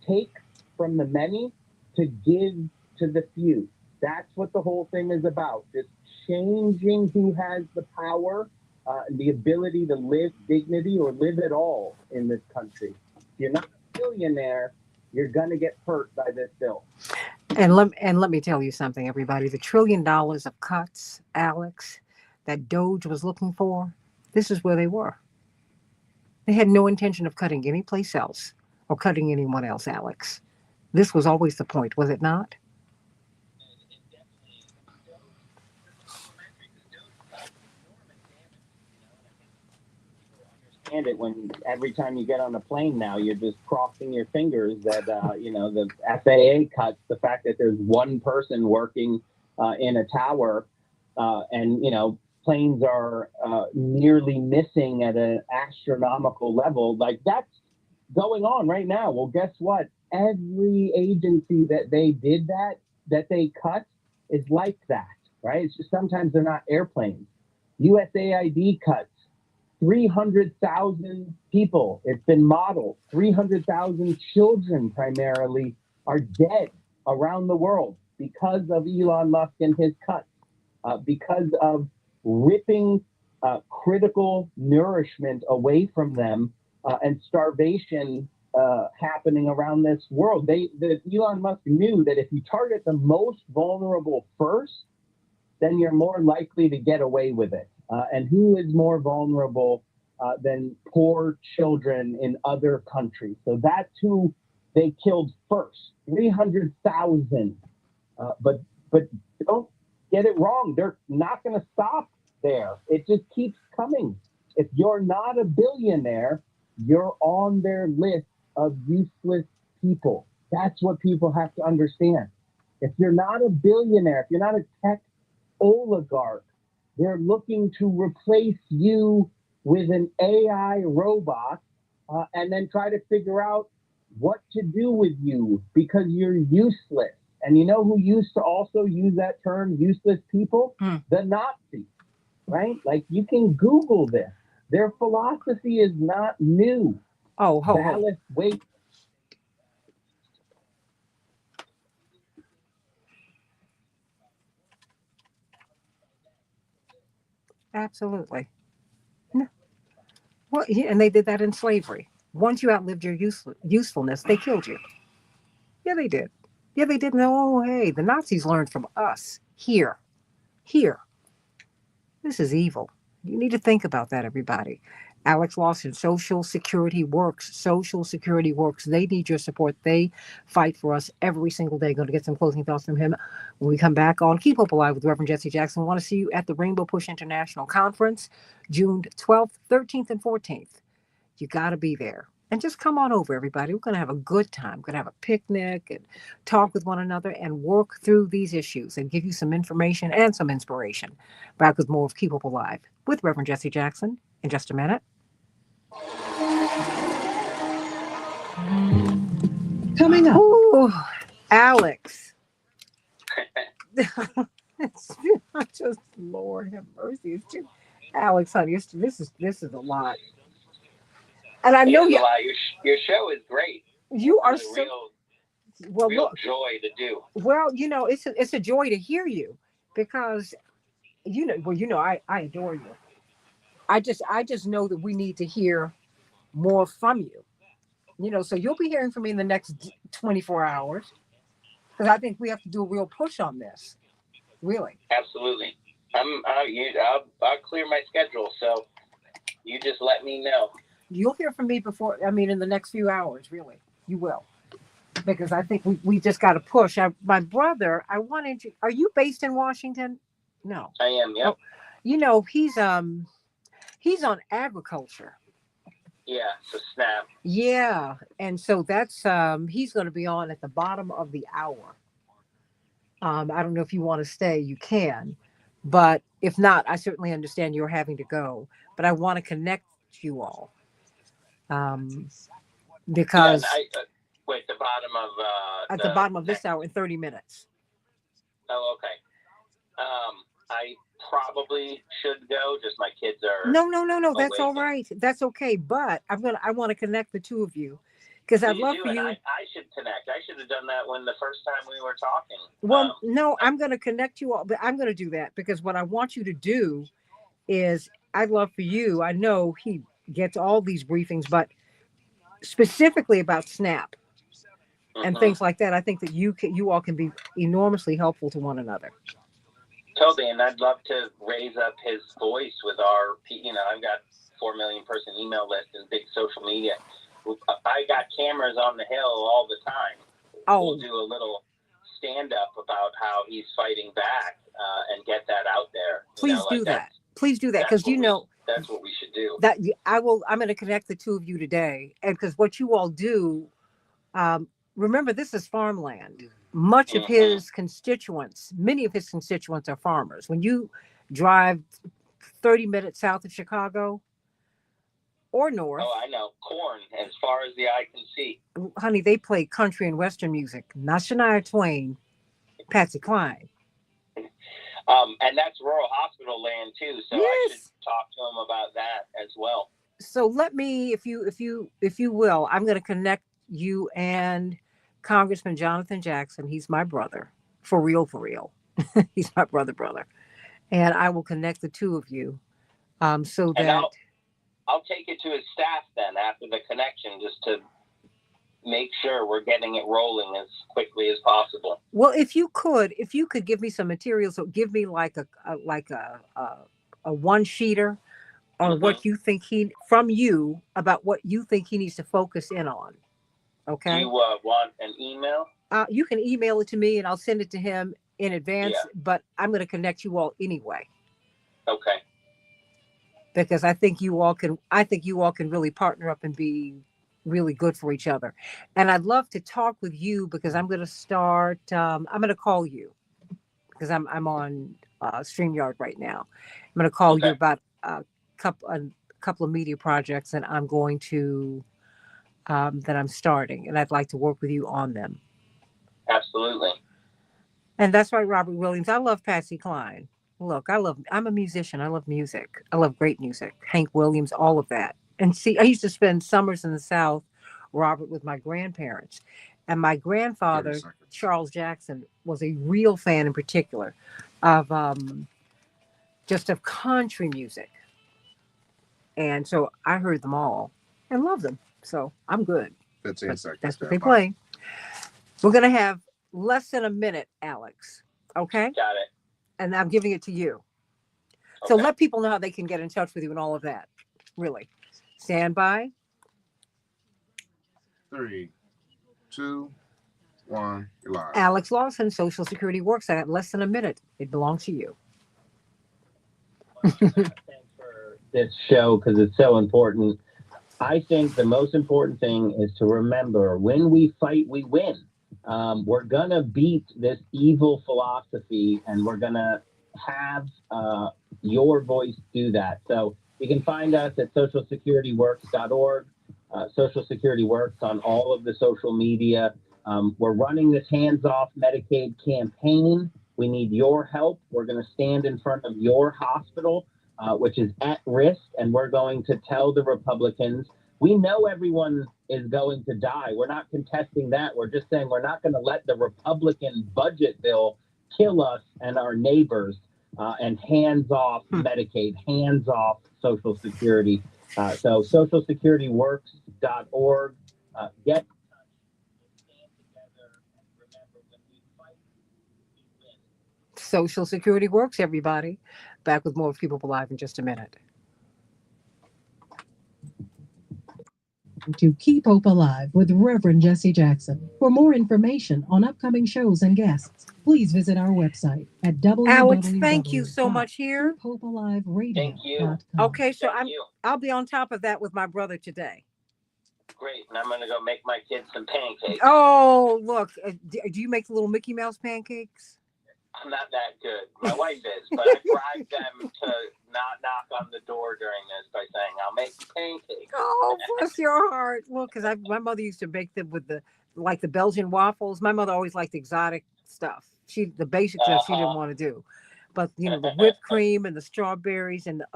Speaker 3: takes from the many to give to the few. That's what the whole thing is about. Just changing who has the power and the ability to live dignity or live at all in this country. If you're not a billionaire, you're going to get hurt by this bill.
Speaker 4: And let me tell you something, everybody. The $1 trillion of cuts, Alex, that Doge was looking for, this is where they were. They had no intention of cutting anyplace else or cutting anyone else, Alex. This was always the point, was it not?
Speaker 3: Understand it when every time you get on a plane now, you're just crossing your fingers that the FAA cuts the fact that there's one person working in a tower, and planes are nearly missing at an astronomical level. Like that's going on right now. Well, guess what? Every agency that they did that they cut is like that, right? It's just sometimes they're not airplanes. USAID cuts 300,000 people. It's been modeled. 300,000 children primarily are dead around the world because of Elon Musk and his cuts, because of ripping critical nourishment away from them and starvation happening around this world. Elon Musk knew that if you target the most vulnerable first, then you're more likely to get away with it. And who is more vulnerable than poor children in other countries? So that's who they killed first, 300,000. But don't get it wrong. They're not going to stop there. It just keeps coming. If you're not a billionaire, you're on their list of useless people. That's what people have to understand. If you're not a billionaire, if you're not a tech oligarch, they're looking to replace you with an AI robot and then try to figure out what to do with you because you're useless. And you know who used to also use that term, useless people? The Nazis, right? Like you can Google this. Their philosophy is not new.
Speaker 4: Oh,
Speaker 3: Wait.
Speaker 4: absolutely. No. Well, yeah, and they did that in slavery. Once you outlived your usefulness, they killed you. Yeah, they did. Yeah, they did. No, hey, the Nazis learned from us here. Here. This is evil. You need to think about that, everybody. Alex Lawson, Social Security Works. Social Security Works. They need your support. They fight for us every single day. Going to get some closing thoughts from him when we come back on Keep Hope Alive with Reverend Jesse Jackson. Want to see you at the Rainbow Push International Conference, June 12th, 13th, and 14th. You got to be there. And just come on over, everybody. We're going to have a good time. We're going to have a picnic and talk with one another and work through these issues and give you some information and some inspiration. Back with more of Keep Hope Alive with Reverend Jesse Jackson in just a minute.
Speaker 5: Coming up.
Speaker 4: Ooh, Alex. Just Lord have mercy. It's just, Alex, honey, this is a lot. And I know
Speaker 6: your show is great.
Speaker 4: You are
Speaker 6: it's
Speaker 4: so
Speaker 6: real joy to do.
Speaker 4: Well, it's a joy to hear you because I adore you. I just know that we need to hear more from you. So you'll be hearing from me in the next 24 hours because I think we have to do a real push on this. Really.
Speaker 6: Absolutely. I'll clear my schedule, so you just let me know.
Speaker 4: You'll hear from me in the next few hours, really. You will. Because I think we just got to push. My brother, are you based in Washington? No.
Speaker 6: I am, yeah.
Speaker 4: He's on agriculture.
Speaker 6: Yeah, so snap.
Speaker 4: Yeah. And so that's, he's going to be on at the bottom of the hour. I don't know if you want to stay, you can. But if not, I certainly understand you're having to go. But I want to connect you all
Speaker 6: Yeah,
Speaker 4: because
Speaker 6: and wait, the bottom of
Speaker 4: at the bottom of this hour in 30 minutes.
Speaker 6: Oh, okay. I probably should go. Just my kids are.
Speaker 4: No. That's all
Speaker 6: awake.
Speaker 4: right. That's okay. But I want to connect the two of you because I'd love for
Speaker 6: And
Speaker 4: you.
Speaker 6: I should connect. I should have done that when the first time we were talking.
Speaker 4: Well, no, I'm going to connect you all, but I'm going to do that because what I want you to do is I'd love for you. I know he gets all these briefings, but specifically about SNAP and
Speaker 6: Mhm.
Speaker 4: things like that, I think that you all can be enormously helpful to one another.
Speaker 6: Totally, and I'd love to raise up his voice with our. I've got 4 million person email list and big social media. I got cameras on the hill all the time.
Speaker 4: Oh,
Speaker 6: We'll do a little stand up about how he's fighting back and get that out there.
Speaker 4: please do that. Please do that because
Speaker 6: that's what we should do.
Speaker 4: That I'm going to connect the two of you today, and because what you all do, remember this is farmland. Much of his constituents, many of his constituents are farmers. When you drive 30 minutes south of Chicago or north,
Speaker 6: Oh, I know, corn as far as the eye can see.
Speaker 4: honey, they play country and western music. Not Shania Twain, Patsy Cline.
Speaker 6: And that's rural hospital land too, so I should talk to him about that as well.
Speaker 4: So let me, if you will, I'm going to connect you and Congressman Jonathan Jackson. He's my brother, for real. He's my brother, and I will connect the two of you, so
Speaker 6: And
Speaker 4: that
Speaker 6: I'll take it to his staff then after the connection, just to make sure we're getting it rolling as quickly as possible.
Speaker 4: Well, if you could give me some materials, so give me like a one sheeter on what you think from you about what you think he needs to focus in on. Okay.
Speaker 6: Do you want an email?
Speaker 4: You can email it to me and I'll send it to him in advance, but I'm going to connect you all anyway.
Speaker 6: Okay.
Speaker 4: Because I think you all can really partner up and be really good for each other. And I'd love to talk with you because I'm going to start, I'm going to call you because I'm on StreamYard right now. I'm going to call you about a couple of media projects that I'm going to, that I'm starting, and I'd like to work with you on them.
Speaker 6: Absolutely.
Speaker 4: And that's right, Robert Williams. I love Patsy Cline. Look, I'm a musician. I love music. I love great music. Hank Williams, all of that. And see, I used to spend summers in the South, Robert, with my grandparents. And my grandfather, Charles Jackson, was a real fan in particular of just of country music. And so I heard them all and loved them. So I'm good.
Speaker 1: 15 seconds.
Speaker 4: That's what they play. We're going to have less than a minute, Alex. Okay?
Speaker 6: Got it.
Speaker 4: And I'm giving it to you. So let people know how they can get in touch with you and all of that. Really. Stand by.
Speaker 1: 3, 2, 1, you're live.
Speaker 4: Alex Lawson, Social Security Works. I got less than a minute. It belongs to you.
Speaker 3: Thanks for this show because it's so important. I think the most important thing is to remember when we fight, we win. We're going to beat this evil philosophy and we're going to have your voice do that. So you can find us at socialsecurityworks.org, Social Security Works on all of the social media. We're running this hands-off Medicaid campaign. We need your help. We're going to stand in front of your hospital, which is at risk, and we're going to tell the Republicans, we know everyone is going to die. We're not contesting that. We're just saying we're not going to let the Republican budget bill kill us and our neighbors, and hands off Medicaid, hands off Social Security. So socialsecurityworks.org. Get
Speaker 4: Social Security Works, everybody. Back with more of Keep Hope Alive in just a minute.
Speaker 5: To Keep Hope Alive with Reverend Jesse Jackson. For more information on upcoming shows and guests, please visit our website at
Speaker 4: Alex, thank you so much here.
Speaker 5: KeepHopeAliveRadio.com.
Speaker 6: Thank you.
Speaker 4: Okay, so I'll be on top of that with my brother today.
Speaker 6: Great, and I'm going to go make my kids some pancakes.
Speaker 4: Oh, look, do you make the little Mickey Mouse pancakes?
Speaker 6: I'm not that good. My wife is, but I bribed them to not knock on the door during this by saying, I'll make pancakes.
Speaker 4: Oh, bless your heart. Well, because my mother used to bake them with the Belgian waffles. My mother always liked exotic stuff. The basic stuff she didn't want to do, but the whipped cream and the strawberries and the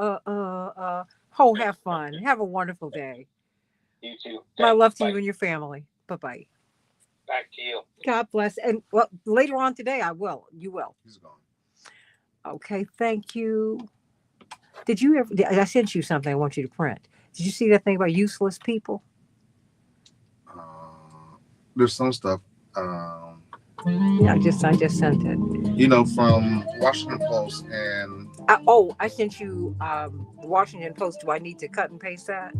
Speaker 4: Oh, have fun. Have a wonderful day.
Speaker 6: You too.
Speaker 4: My love to
Speaker 6: Bye.
Speaker 4: you and your family. Bye bye.
Speaker 6: Back to you.
Speaker 4: God bless. And well, later on today, I will. You will.
Speaker 1: He's gone.
Speaker 4: Okay. Thank you. Did you ever? I sent you something I want you to print. Did you see that thing about useless people?
Speaker 1: There's some stuff.
Speaker 4: I just sent it.
Speaker 1: From Washington Post and
Speaker 4: I sent you Washington Post. Do I need to cut and paste that?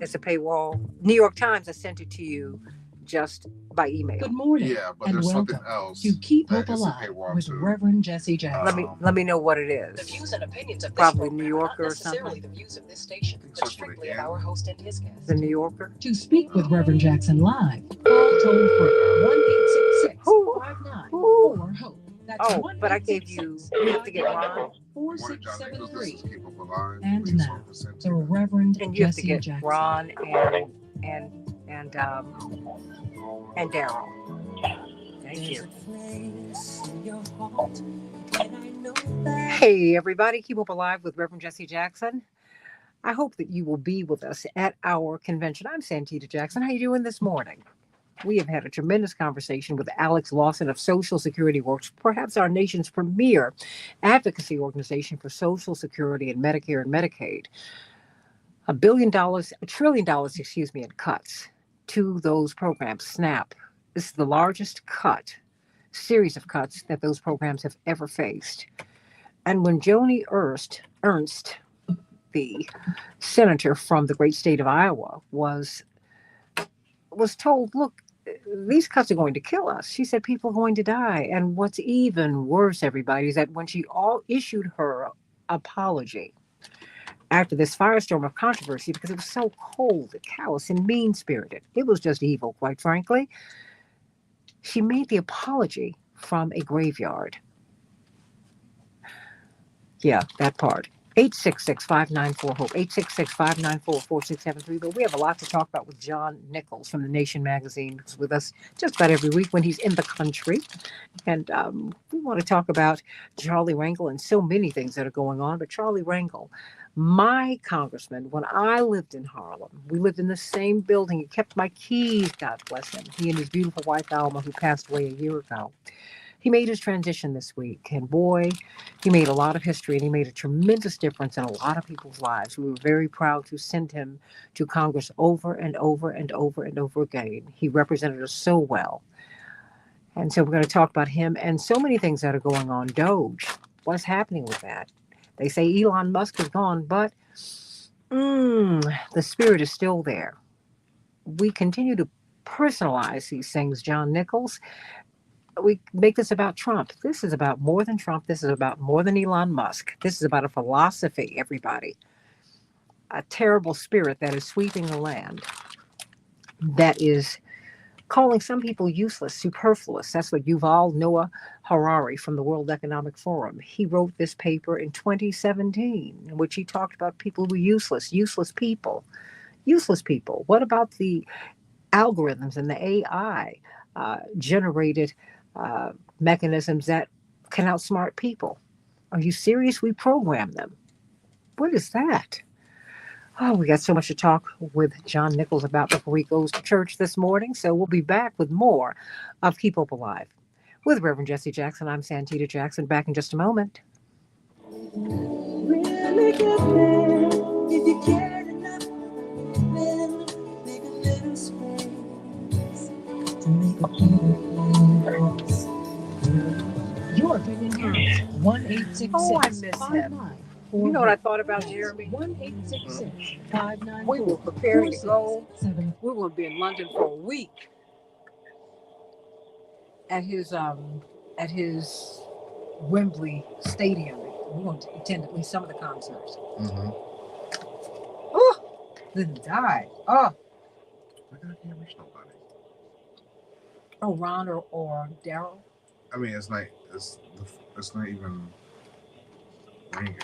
Speaker 4: It's a paywall. New York Times. I sent it to you just by email.
Speaker 5: Good morning.
Speaker 1: yeah, but
Speaker 5: and
Speaker 1: there's
Speaker 5: welcome
Speaker 1: something else.
Speaker 5: to Keep
Speaker 1: that
Speaker 5: Hope
Speaker 1: is a
Speaker 5: Alive
Speaker 1: paywall
Speaker 5: with
Speaker 1: too.
Speaker 5: Reverend Jesse Jackson.
Speaker 4: Let me know what it
Speaker 2: The
Speaker 4: is.
Speaker 2: views and opinions of this
Speaker 4: Probably
Speaker 2: program
Speaker 4: New
Speaker 2: are
Speaker 4: Yorker
Speaker 2: not
Speaker 4: or
Speaker 2: necessarily
Speaker 4: something.
Speaker 2: the views of this station, but
Speaker 1: Especially
Speaker 2: strictly of
Speaker 1: in-
Speaker 2: our host and his guests.
Speaker 4: The New Yorker.
Speaker 5: To speak with Reverend Jackson live, call toll free 1-866-594-HOPE. That's
Speaker 4: But I gave you have to get Ron,
Speaker 1: Morning, John Nichols. This is
Speaker 5: 4673.
Speaker 1: Keep Up Alive.
Speaker 5: And
Speaker 1: Please
Speaker 5: now,
Speaker 1: hold the same
Speaker 5: The
Speaker 1: time.
Speaker 5: Reverend
Speaker 4: and you have to
Speaker 5: Jesse
Speaker 4: get
Speaker 5: Jackson.
Speaker 4: Ron and Daryl. Thank you. Hey, everybody. Keep Up Alive with Reverend Jesse Jackson. I hope that you will be with us at our convention. I'm Santita Jackson. How you doing this morning? We have had a tremendous conversation with Alex Lawson of Social Security Works, perhaps our nation's premier advocacy organization for Social Security and Medicare and Medicaid. $1 trillion, in cuts to those programs. SNAP. This is the largest series of cuts that those programs have ever faced. And when Joni Ernst, the senator from the great state of Iowa, was told, look, these cuts are going to kill us. She said people are going to die. And what's even worse, everybody, is that when she issued her apology after this firestorm of controversy, because it was so cold, callous, and mean-spirited, it was just evil, quite frankly, she made the apology from a graveyard. Yeah, that part. 866-594-HOPE, 866-594-4673. But we have a lot to talk about with John Nichols from The Nation magazine, who's with us just about every week when he's in the country. And we want to talk about Charlie Rangel and so many things that are going on. But Charlie Rangel, my congressman, when I lived in Harlem, we lived in the same building. He kept my keys, God bless him. He and his beautiful wife, Alma, who passed away a year ago. He made his transition this week, and boy, he made a lot of history, and he made a tremendous difference in a lot of people's lives. We were very proud to send him to Congress over and over and over and over again. He represented us so well. And so we're going to talk about him and so many things that are going on. Doge, what's happening with that? They say Elon Musk is gone, but the spirit is still there. We continue to personalize these things, John Nichols. We make this about Trump. This is about more than Trump. This is about more than Elon Musk. This is about a philosophy, everybody. A terrible spirit that is sweeping the land, that is calling some people useless, superfluous. That's what Yuval Noah Harari from the World Economic Forum. He wrote this paper in 2017, in which he talked about people who are useless people. Useless people. What about the algorithms and the AI generated mechanisms that can outsmart people? Are you serious? We program them. What is that? Oh, we got so much to talk with John Nichols about before he goes to church this morning. So we'll be back with more of Keep Hope Alive with Reverend Jesse Jackson. I'm Santita Jackson. Back in just a moment. Really get there if you cared enough, then make a little space to make a place.
Speaker 5: Your opinion counts. 1-866-59.
Speaker 4: Oh, I miss him. You know what I thought about Jeremy?
Speaker 5: 1-866-594.
Speaker 4: We were preparing to go.
Speaker 5: 4673.
Speaker 4: We will be in London for a week at his Wembley Stadium. We're going to attend at least some of the concerts. Oh, then died. Oh,
Speaker 1: I can't reach nobody.
Speaker 4: Ron or Daryl.
Speaker 1: I mean, it's not even ringing.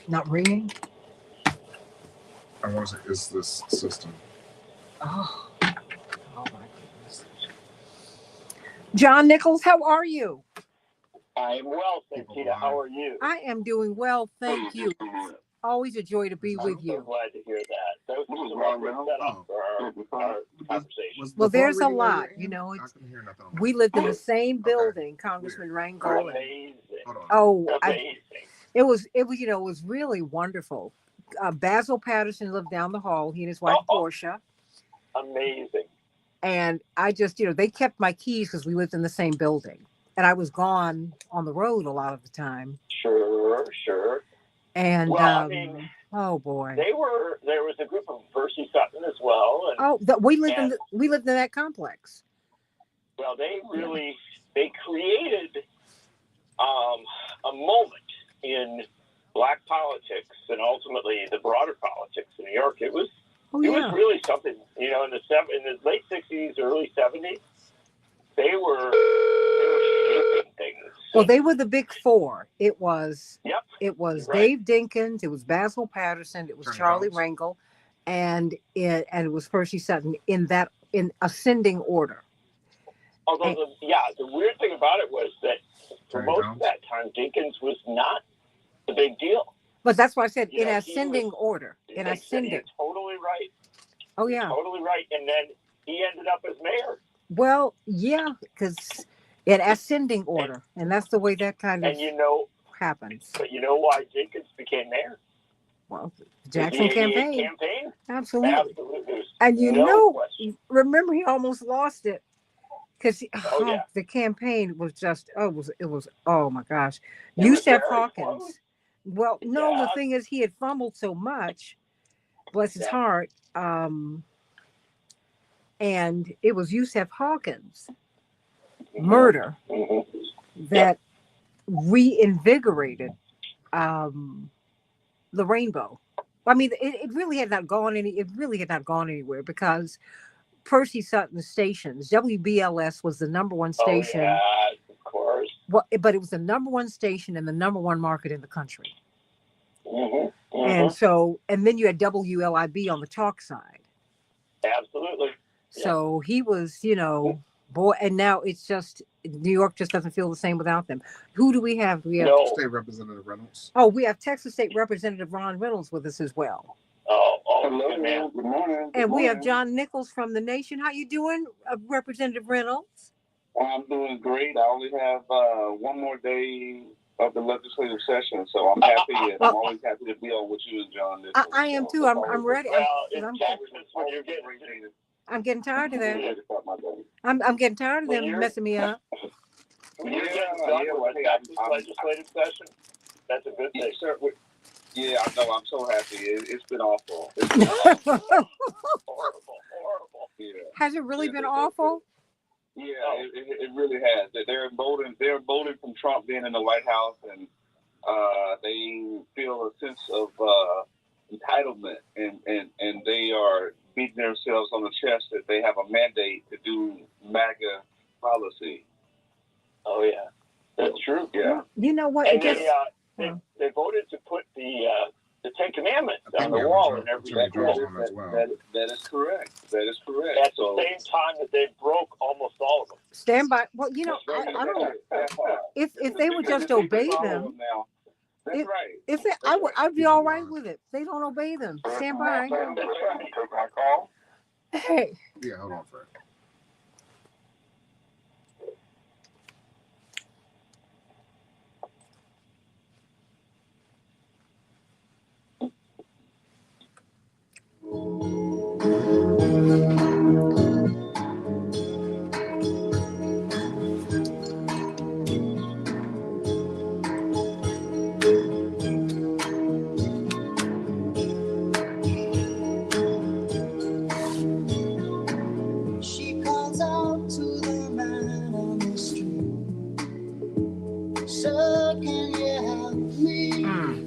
Speaker 4: Not ringing?
Speaker 1: I want to say it's this system.
Speaker 4: Oh, oh my goodness. John Nichols, how are you?
Speaker 7: I'm well, Santita. How are you?
Speaker 4: I am doing well, thank you. Always a joy to be with
Speaker 7: I'm so
Speaker 4: you.
Speaker 7: glad to hear that. That was a great setup for our conversation.
Speaker 4: Well, there's a lot, you know.
Speaker 1: I couldn't hear nothing.
Speaker 4: We lived in the same building, Congressman Rangel. And,
Speaker 7: Amazing.
Speaker 4: oh,
Speaker 7: Amazing.
Speaker 4: it was, you know, it was really wonderful. Basil Patterson lived down the hall. He and his wife Portia.
Speaker 7: Amazing.
Speaker 4: And I just, you know, they kept my keys because we lived in the same building, and I was gone on the road a lot of the time.
Speaker 7: Sure.
Speaker 4: And
Speaker 7: Well, I mean,
Speaker 4: oh boy,
Speaker 7: there was a group of Percy Sutton as well. And,
Speaker 4: we lived in that complex.
Speaker 7: well, they created a moment in Black politics and ultimately the broader politics in New York. It was really something, you know, in the late 60s, early 70s, they were shaping things.
Speaker 4: Well, they were the big four. It was
Speaker 7: Right.
Speaker 4: Dave Dinkins, it was Basil Patterson, it was Charlie Rangel, and it was Percy Sutton in ascending order.
Speaker 7: Although the weird thing about it was that for most of that time, Dinkins was not the big deal.
Speaker 4: But that's why I said
Speaker 7: You
Speaker 4: in
Speaker 7: know,
Speaker 4: ascending order. In ascending.
Speaker 7: You're totally right.
Speaker 4: Oh yeah.
Speaker 7: Totally right. And then he ended up as mayor.
Speaker 4: Well, yeah, because in ascending order, and that's the way that kind of happens.
Speaker 7: But you know why Dinkins became mayor?
Speaker 4: Well, the Jackson campaign. Absolutely.
Speaker 7: Absolutely.
Speaker 4: And you
Speaker 7: No
Speaker 4: know,
Speaker 7: question.
Speaker 4: remember he almost lost it because
Speaker 7: yeah.
Speaker 4: the campaign was just it was oh my gosh,
Speaker 7: It was
Speaker 4: Yusef
Speaker 7: very
Speaker 4: Hawkins.
Speaker 7: close.
Speaker 4: Well, no, the
Speaker 7: Yeah.
Speaker 4: thing is he had fumbled so much, bless his heart, and it was Yusef Hawkins' murder that reinvigorated the rainbow. I mean, it really had not gone anywhere because Percy Sutton stations, WBLS was the number one station.
Speaker 7: Oh, yeah, of course.
Speaker 4: Well, but it was the number one station in the number one market in the country. And so, and then you had WLIB on the talk side.
Speaker 7: Absolutely.
Speaker 4: So he was, you know, boy, and now it's just New York just doesn't feel the same without them. Who do we have? We have
Speaker 1: State Representative Reynolds.
Speaker 4: Oh, we have Texas State Representative Ron Reynolds with us as well.
Speaker 7: Hello, man.
Speaker 8: Good morning.
Speaker 4: And we have John Nichols from The Nation. How you doing, Representative Reynolds?
Speaker 8: I'm doing great. I only have one more day of the legislative session, so I'm happy. I'm always happy to be on with you and John Nichols.
Speaker 4: I am too. I'm ready.
Speaker 7: Well, in Texas, when you're getting
Speaker 4: I'm getting tired of that. I'm getting tired of them messing me up.
Speaker 7: when you're getting done with the Texas legislative session, that's a good thing.
Speaker 8: Yeah, I know. I'm so happy. It's been awful.
Speaker 7: Horrible.
Speaker 8: Yeah.
Speaker 4: Has it really been awful?
Speaker 8: Yeah, it really has. They're voting from Trump being in the White House, and they feel a sense of entitlement, and they are beating themselves on the chest that they have a mandate to do MAGA policy.
Speaker 7: Oh yeah, that's true.
Speaker 8: Yeah.
Speaker 4: You know what?
Speaker 7: And they voted to put the Ten Commandments on the wall and everything.
Speaker 8: That is correct. That is correct.
Speaker 7: At the same time that they broke almost all of them.
Speaker 4: Stand by. Well, you know, I don't know if they would just obey them.
Speaker 8: That's right.
Speaker 4: If they, I'd be all right with it. They don't obey them. Stand by.
Speaker 7: That's right.
Speaker 4: Hey.
Speaker 1: Yeah, hold on for it.
Speaker 9: She calls out to the man on the street. So can you help me?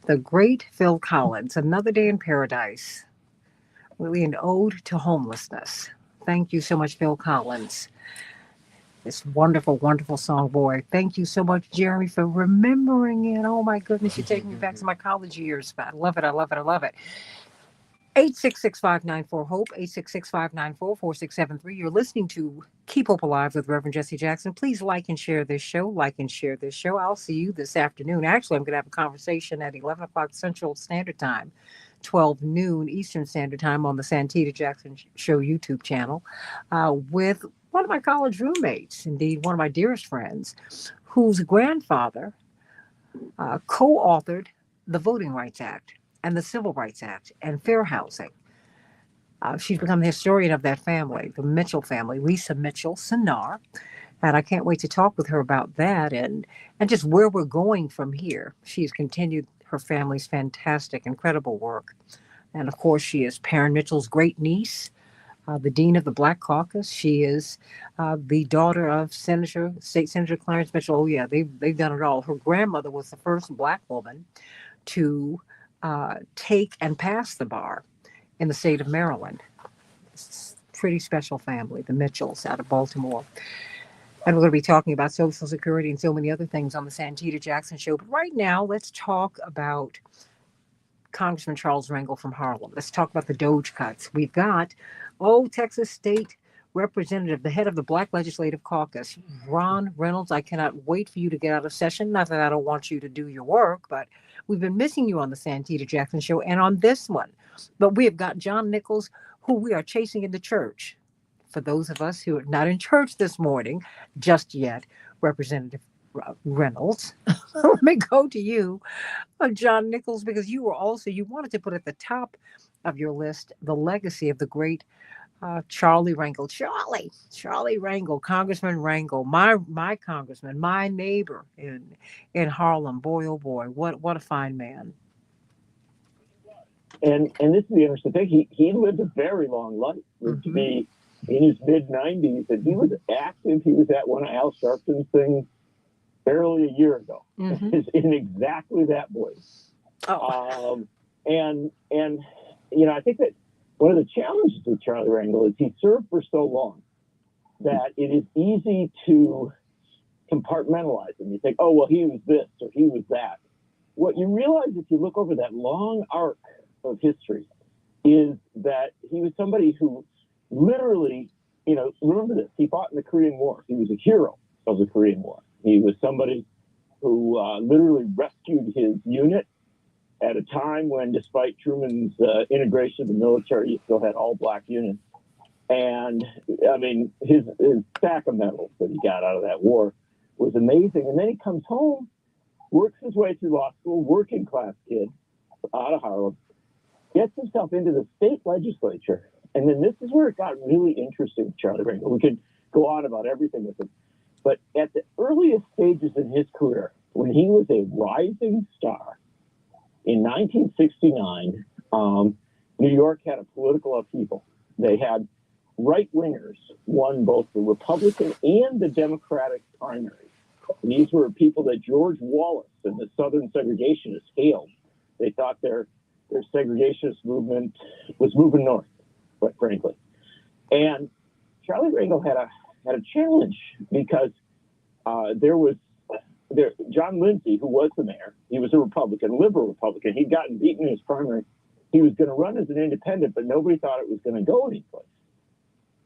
Speaker 4: The great Phil Collins, Another Day in Paradise. Really an ode to homelessness. Thank you so much, Phil Collins. This wonderful, wonderful song, boy. Thank you so much, Jeremy, for remembering it. Oh my goodness, you're taking me back to my college years. I love it. I love it. I love it. 866-594-HOPE, 866-594-4673. You're listening to Keep Hope Alive with Reverend Jesse Jackson. Please like and share this show. Like and share this show. I'll see you this afternoon. Actually, I'm going to have a conversation at 11 o'clock Central Standard Time, 12 noon Eastern Standard Time on the Santita Jackson Show YouTube channel with one of my college roommates, indeed one of my dearest friends, whose grandfather co-authored the Voting Rights Act and the Civil Rights Act and fair housing. She's become the historian of that family, the Mitchell family, Lisa Mitchell Sinar. And I can't wait to talk with her about that and just where we're going from here. She's continued her family's fantastic, incredible work. And of course, she is Perrin Mitchell's great niece, the dean of the Black Caucus. She is the daughter of State Senator Clarence Mitchell. Oh yeah, they've done it all. Her grandmother was the first Black woman to take and pass the bar in the state of Maryland. It's a pretty special family, the Mitchells out of Baltimore. And we're going to be talking about Social Security and so many other things on the Santita Jackson Show. But right now, let's talk about Congressman Charles Rangel from Harlem. Let's talk about the Doge cuts. We've got, Texas State Representative, the head of the Black Legislative Caucus, Ron Reynolds. I cannot wait for you to get out of session. Not that I don't want you to do your work, but we've been missing you on the Santita Jackson Show and on this one. But we have got John Nichols, who we are chasing into church. For those of us who are not in church this morning just yet, Representative Reynolds, let me go to you, John Nichols, because you wanted to put at the top of your list the legacy of the great Charlie Rangel. Charlie Rangel, Congressman Rangel, my congressman, my neighbor in Harlem. Boy, oh boy, what a fine man.
Speaker 10: And this is the interesting thing. He lived a very long life. To be in his mid-90s, and he was active. He was at one of Al Sharpton's things barely a year ago, in exactly that voice. And I think that one of the challenges with Charlie Rangel is he served for so long that it is easy to compartmentalize him. You think, oh, well, he was this or he was that. What you realize if you look over that long arc of history is that he was somebody who literally, remember this, he fought in the Korean War. He was a hero of the Korean War. He was somebody who literally rescued his unit at a time when, despite Truman's integration of the military, you still had all Black units. And, I mean, his stack of medals that he got out of that war was amazing. And then he comes home, works his way through law school, working class kid out of Harlem, gets himself into the state legislature. And then this is where it got really interesting with Charlie Rangel. We could go on about everything with him. But at the earliest stages in his career, when he was a rising star, in 1969, New York had a political upheaval. They had right-wingers won both the Republican and the Democratic primaries. These were people that George Wallace and the Southern segregationists hailed. They thought their segregationist movement was moving north, quite frankly. And Charlie Rangel had a challenge because John Lindsay, who was the mayor, he was a Republican, liberal Republican. He'd gotten beaten in his primary. He was going to run as an independent, but nobody thought it was going to go anyplace.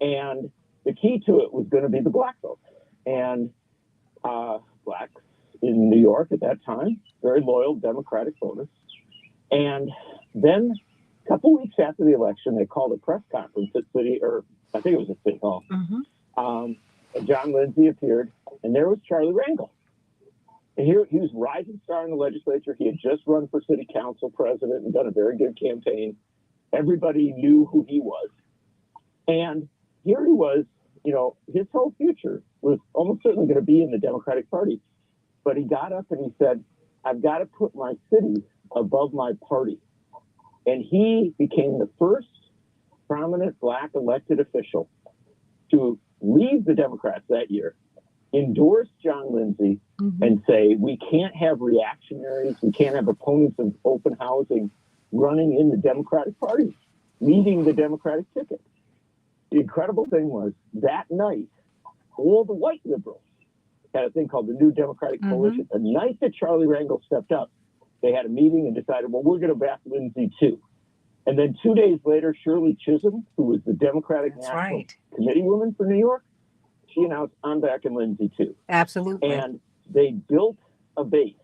Speaker 10: And the key to it was going to be the Black vote. And Blacks in New York at that time, very loyal Democratic voters. And then a couple weeks after the election, they called a press conference at City Hall. And John Lindsay appeared, and there was Charlie Rangel. And he was rising star in the legislature. He had just run for city council president and done a very good campaign. Everybody knew who he was. And here he was, his whole future was almost certainly going to be in the Democratic Party. But he got up and he said, I've got to put my city above my party. And he became the first prominent Black elected official to leave the Democrats that year, endorse John Lindsay, and say, we can't have reactionaries, we can't have opponents of open housing running in the Democratic Party, leading the Democratic ticket. The incredible thing was that night, all the white liberals had a thing called the New Democratic Coalition. The night that Charlie Rangel stepped up, they had a meeting and decided, well, we're going to back Lindsay too. And then 2 days later, Shirley Chisholm, who was the Democratic National Committee woman for New York, she announced, I'm backing Lindsay too.
Speaker 4: Absolutely.
Speaker 10: And they built a base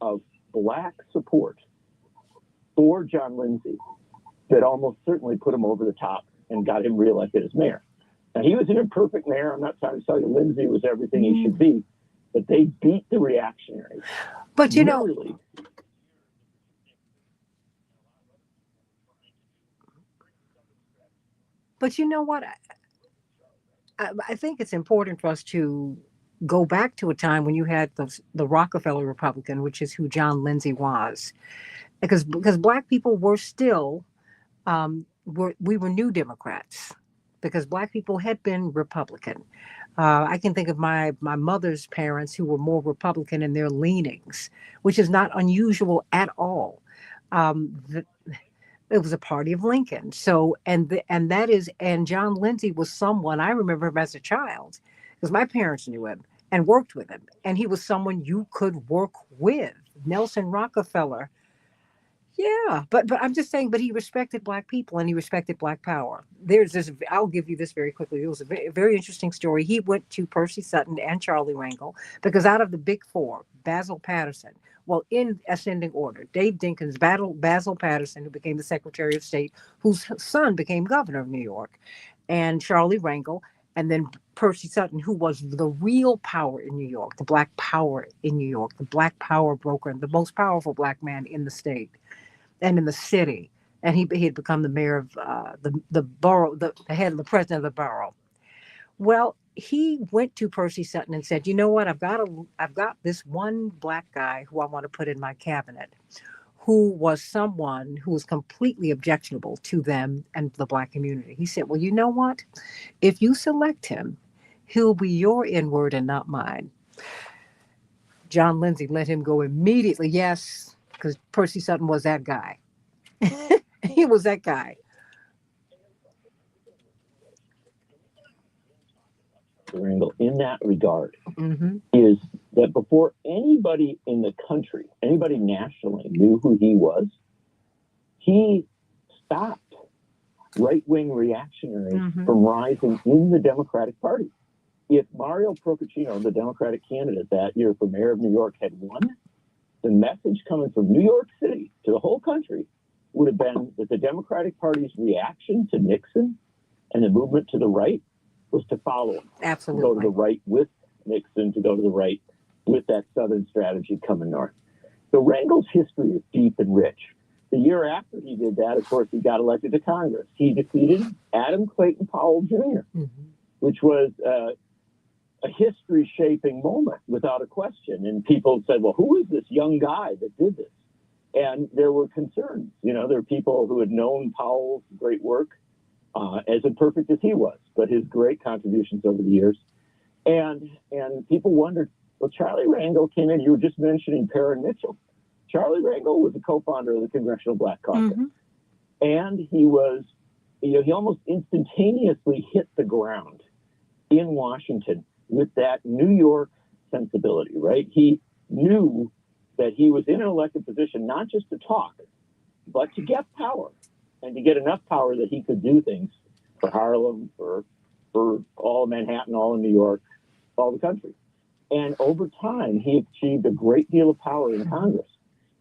Speaker 10: of Black support for John Lindsay that almost certainly put him over the top and got him reelected as mayor. Now, he was an imperfect mayor. I'm not trying to tell you Lindsay was everything he should be, but they beat the reactionaries.
Speaker 4: But, you know,
Speaker 10: literally.
Speaker 4: But you know what? I think it's important for us to go back to a time when you had the Rockefeller Republican, which is who John Lindsay was, because Black people were still we were New Democrats because Black people had been Republican. I can think of my mother's parents who were more Republican in their leanings, which is not unusual at all. It was a party of Lincoln. So, and John Lindsay was someone, I remember him as a child, because my parents knew him and worked with him. And he was someone you could work with. Nelson Rockefeller. Yeah, but I'm just saying, but he respected Black people and he respected Black power. There's this, I'll give you this very quickly. It was a very, very interesting story. He went to Percy Sutton and Charlie Rangel because out of the big four, Basil Patterson, well, in ascending order, Dave Dinkins, Basil Patterson, who became the Secretary of State, whose son became governor of New York, and Charlie Rangel, and then Percy Sutton, who was the real power in New York, the Black power in New York, the Black power broker, and the most powerful Black man in the state and in the city. And he had become the mayor of the borough, the head of the president of the borough. Well, he went to Percy Sutton and said, you know what, I've got this one Black guy who I want to put in my cabinet, who was someone who was completely objectionable to them and the Black community. He said, well, you know what? If you select him, he'll be your N-word and not mine. John Lindsay let him go immediately. Yes, because Percy Sutton was that guy. He was that guy.
Speaker 10: In that regard, is that before anybody in the country, anybody nationally knew who he was, he stopped right-wing reactionaries from rising in the Democratic Party. If Mario Procaccino, the Democratic candidate that year for mayor of New York, had won, the message coming from New York City to the whole country would have been that the Democratic Party's reaction to Nixon and the movement to the right was to follow him.
Speaker 4: Absolutely.
Speaker 10: To go to the right with Nixon, to go to the right with that Southern strategy coming north. So Rangel's history is deep and rich. The year after he did that, of course, he got elected to Congress. He defeated Adam Clayton Powell Jr., which was a history-shaping moment, without a question. And people said, well, who is this young guy that did this? And there were concerns. You know, there were people who had known Powell's great work, as imperfect as he was, but his great contributions over the years. And people wondered, well, Charlie Rangel came in. You were just mentioning Perrin Mitchell. Charlie Rangel was a co-founder of the Congressional Black Caucus. And he was, you know, he almost instantaneously hit the ground in Washington with that New York sensibility, right? He knew that he was in an elected position, not just to talk, but to get power, and to get enough power that he could do things for Harlem, for all of Manhattan, all of New York, all the country. And over time, he achieved a great deal of power in Congress.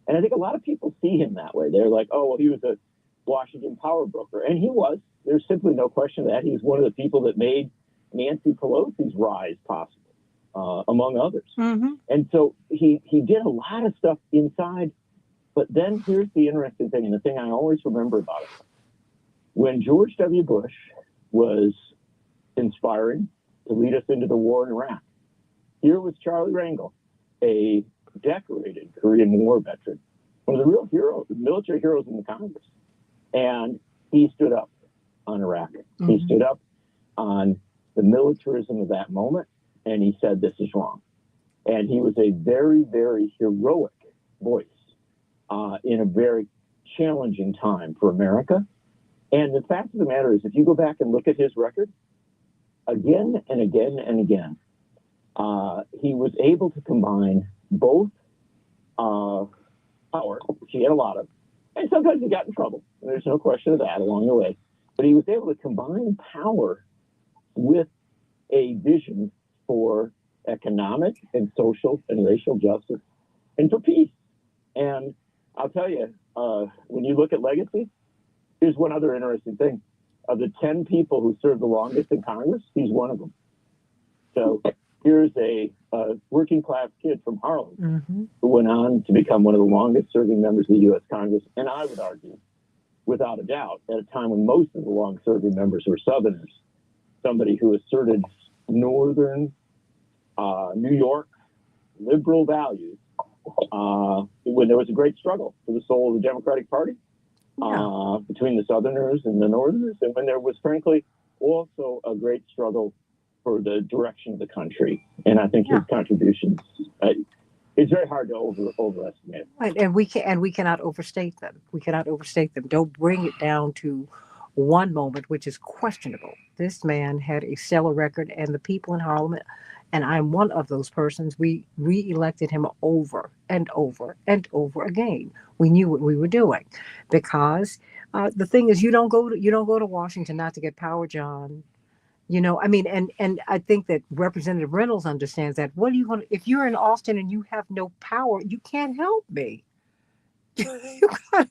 Speaker 10: And I think a lot of people see him that way. They're like, oh, well, he was a Washington power broker. And he was. There's simply no question of that. He was one of the people that made Nancy Pelosi's rise possible, among others. And so he did a lot of stuff inside. But then here's the interesting thing, and the thing I always remember about it. When George W. Bush was conspiring to lead us into the war in Iraq, here was Charlie Rangel, a decorated Korean War veteran, one of the real heroes, the military heroes in the Congress. And he stood up on Iraq. He stood up on the militarism of that moment, and he said, this is wrong. And he was a very, very heroic voice in a very challenging time for America. And the fact of the matter is, if you go back and look at his record, again and again and again, he was able to combine both power, which he had a lot of, and sometimes he got in trouble. There's no question of that along the way. But he was able to combine power with a vision for economic and social and racial justice and for peace. And I'll tell you, when you look at legacy, here's one other interesting thing. Of the 10 people who served the longest in Congress, he's one of them. So here's a working class kid from Harlem who went on to become one of the longest serving members of the U.S. Congress. And I would argue, without a doubt, at a time when most of the long serving members were Southerners, somebody who asserted Northern New York liberal values when there was a great struggle for the soul of the Democratic Party between the Southerners and the Northerners, and when there was, frankly, also a great struggle for the direction of the country. And I think his contributions, it's very hard to overestimate.
Speaker 4: Right, and we cannot overstate them. We cannot overstate them. Don't bring it down to one moment, which is questionable. This man had a stellar record, and the people in Harlem, and I'm one of those persons, we re-elected him over and over and over again. We knew what we were doing, because the thing is, you don't go to Washington not to get power, John. You know, I mean, and I think that Representative Reynolds understands that. What are you going to, if you're in Austin and you have no power, you can't help me. You got.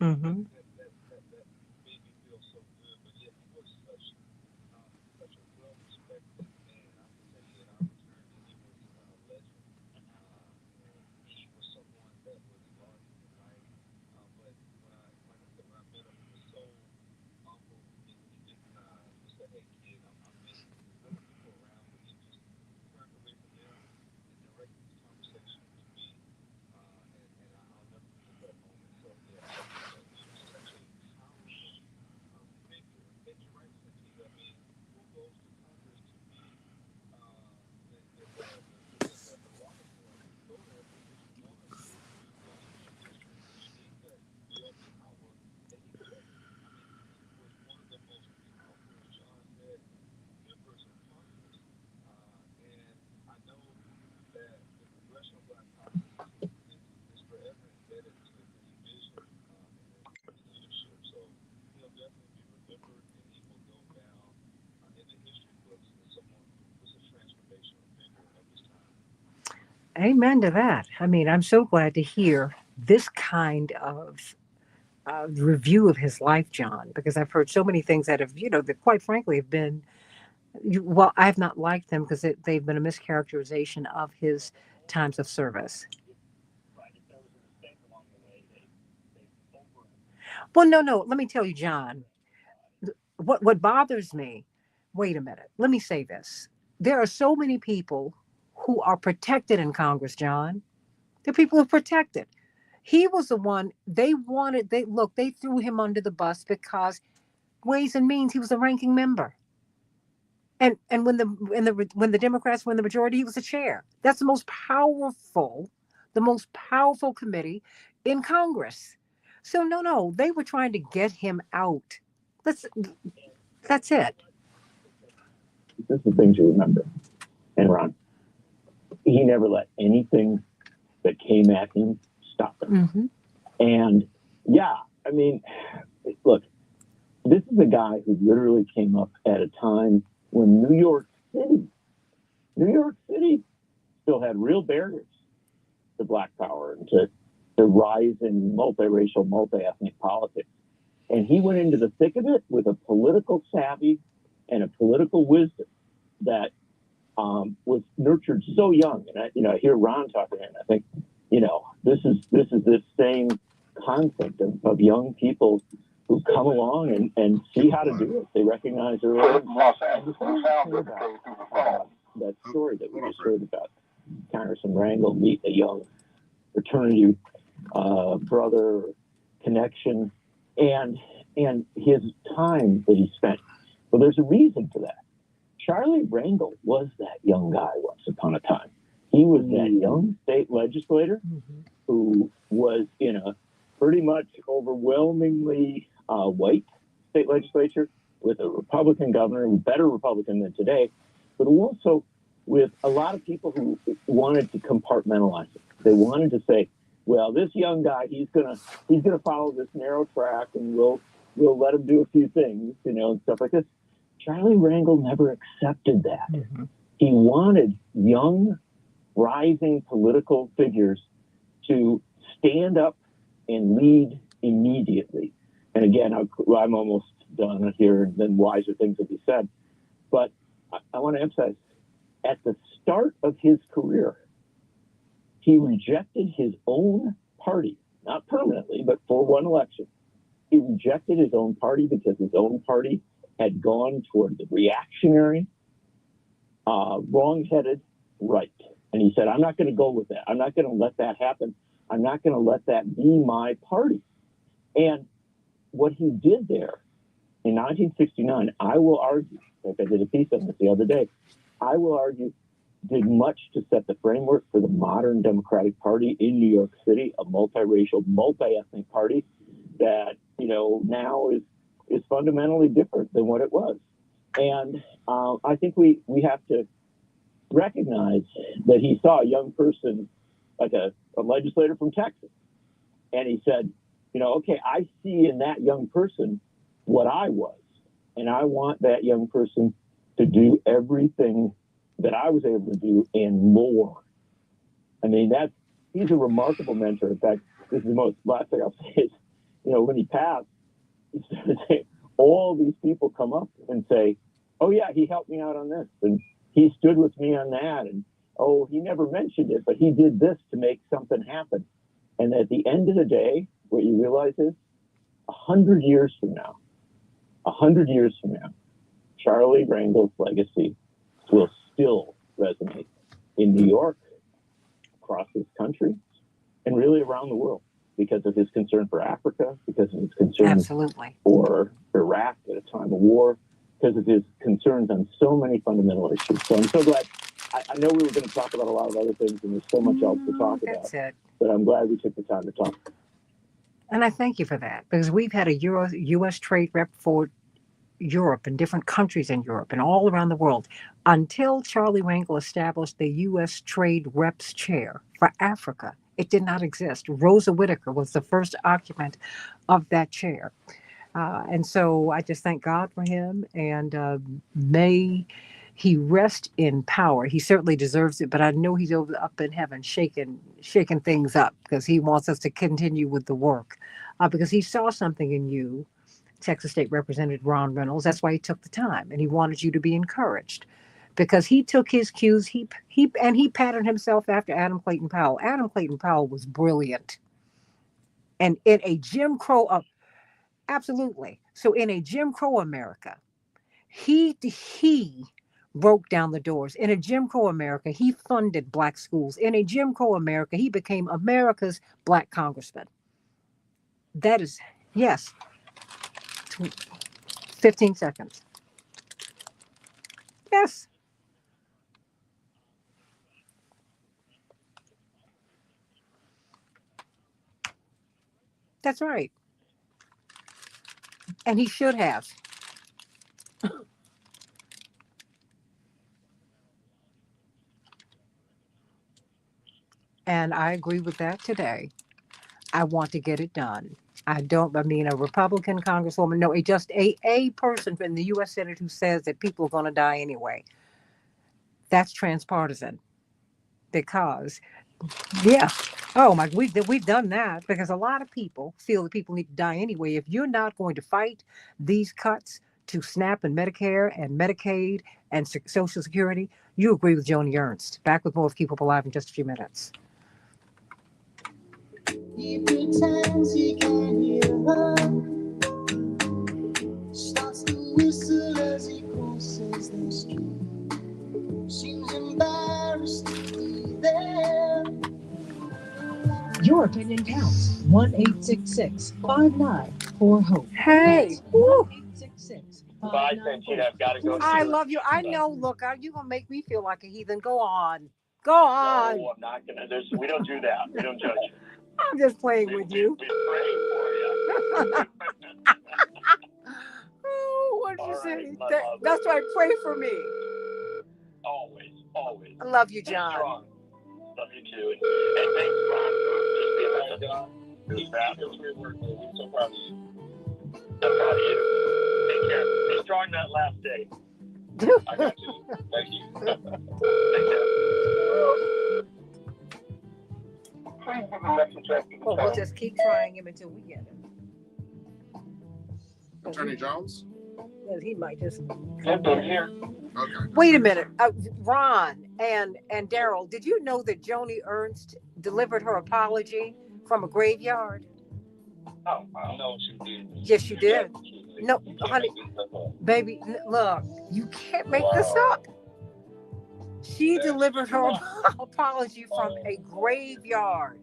Speaker 4: Mm-hmm. Amen to that. I mean, I'm so glad to hear this kind of review of his life, John, because I've heard so many things that have, that quite frankly have been, well, I have not liked them because they've been a mischaracterization of his times of service. Well, no. Let me tell you, John, what bothers me, wait a minute, let me say this. There are so many people who are protected in Congress, John. There are people who are protected. He was the one they threw him under the bus because Ways and Means, he was a ranking member. And when the Democrats were in the majority, he was the chair. That's the most powerful the most powerful committee in Congress. So no, they were trying to get him out. That's it.
Speaker 10: This is the thing to remember. And Ron, he never let anything that came at him stop him.
Speaker 4: Mm-hmm.
Speaker 10: And yeah, I mean, look, this is a guy who literally came up at a time when New York City still had real barriers to Black power and to rise in multiracial, multi-ethnic politics. And he went into the thick of it with a political savvy and a political wisdom that was nurtured so young. And I hear Ron talking, and I think, this is this same concept of young people who come along and see how to do it. They recognize their own. That story that we just heard about Congressman Rangel meet a young fraternity brother connection and his time that he spent. Well, there's a reason for that. Charlie Rangel was that young guy once upon a time. He was that young state legislator who was in a pretty much overwhelmingly white state legislature with a Republican governor, a better Republican than today, but also with a lot of people who wanted to compartmentalize it. They wanted to say, well, this young guy, he's gonna follow this narrow track, and we'll let him do a few things, and stuff like this. Charlie Rangel never accepted that. Mm-hmm. He wanted young, rising political figures to stand up and lead immediately. And again, I'm almost done here, and then wiser things will be said. But I want to emphasize, at the start of his career, he rejected his own party, not permanently, but for one election. He rejected his own party because his own party had gone toward the reactionary, wrong-headed right. And he said, I'm not going to go with that. I'm not going to let that happen. I'm not going to let that be my party. And what he did there in 1969, I will argue, like I did a piece on this the other day, I will argue did much to set the framework for the modern Democratic Party in New York City, a multiracial, multi-ethnic party that, now is fundamentally different than what it was. And I think we have to recognize that he saw a young person, like a legislator from Texas, and he said, okay, I see in that young person what I was, and I want that young person to do everything that I was able to do and more. I mean, he's a remarkable mentor. In fact, this is the last thing I'll say is, when he passed, he started saying, all these people come up and say, oh yeah, he helped me out on this, and he stood with me on that, and oh, he never mentioned it, but he did this to make something happen. And at the end of the day, what you realize is 100 years from now, Charlie Rangel's legacy will still resonate in New York, across this country, and really around the world because of his concern for Africa, because of his concern for Iraq at a time of war, because of his concerns on so many fundamental issues. So I'm so glad. I know we were going to talk about a lot of other things, and there's so much else to talk about. But I'm glad we took the time to talk.
Speaker 4: And I thank you for that, because we've had a U.S. trade rep for Europe and different countries in Europe and all around the world until Charlie Rangel established the U.S. Trade Reps chair for Africa. It did not exist. Rosa Whitaker was the first occupant of that chair. And so I just thank God for him, and may he rest in power. He certainly deserves it, but I know he's up in heaven shaking things up because he wants us to continue with the work because he saw something in you, Texas State Representative Ron Reynolds. That's why he took the time, and he wanted you to be encouraged because he took his cues. He patterned himself after Adam Clayton Powell. Adam Clayton Powell was brilliant, and in a Jim Crow, absolutely. So in a Jim Crow America, he broke down the doors. In a Jim Crow America, he funded Black schools. In a Jim Crow America, he became America's Black congressman. That is, yes. 15 seconds. Yes. That's right. And he should have. And I agree with that today. I want to get it done. I mean, a Republican congresswoman, no, just a person in the U.S. Senate who says that people are going to die anyway. That's transpartisan because, yeah. Oh my, we've done that because a lot of people feel that people need to die anyway. If you're not going to fight these cuts to SNAP and Medicare and Medicaid and Social Security, you agree with Joni Ernst. Back with more of Keep Hope Alive in just a few minutes.
Speaker 9: He pretends he can hear her. Starts to whistle as he crosses the street. Seems embarrassed to be there.
Speaker 5: Your opinion counts. 1-866-594-HOPE.
Speaker 4: Hey,
Speaker 5: Woo.
Speaker 7: Bye, Sanchita. I've got to go.
Speaker 4: I love you. I know. Look, you're gonna make me feel like a heathen. Go on. Go on.
Speaker 7: No, I'm not gonna. We don't do that. We don't judge you.
Speaker 4: I'm just playing with you.
Speaker 7: We pray for you.
Speaker 4: Oh, what did you
Speaker 7: All
Speaker 4: say?
Speaker 7: right, my love.
Speaker 4: That's why pray for me.
Speaker 7: Always, always.
Speaker 4: I love you,
Speaker 7: Stay
Speaker 4: John.
Speaker 7: strong. Love you too. And thanks, Ron, for just being with us. It was fabulous. We're so proud of you. I'm proud of you. Take care. Stay strong that last day. I got you. Thank you. Take care.
Speaker 4: Well, we'll just keep trying him until we get him.
Speaker 1: Attorney Jones?
Speaker 4: Well, he might just.
Speaker 7: Yep, I'm here.
Speaker 1: Okay.
Speaker 4: Wait a minute, Ron and Daryl. Did you know that Joni Ernst delivered her apology from a graveyard?
Speaker 7: Oh, I know she did.
Speaker 4: Yes, you did. No, honey, baby, look, you can't make this up. She delivered her apology from a graveyard.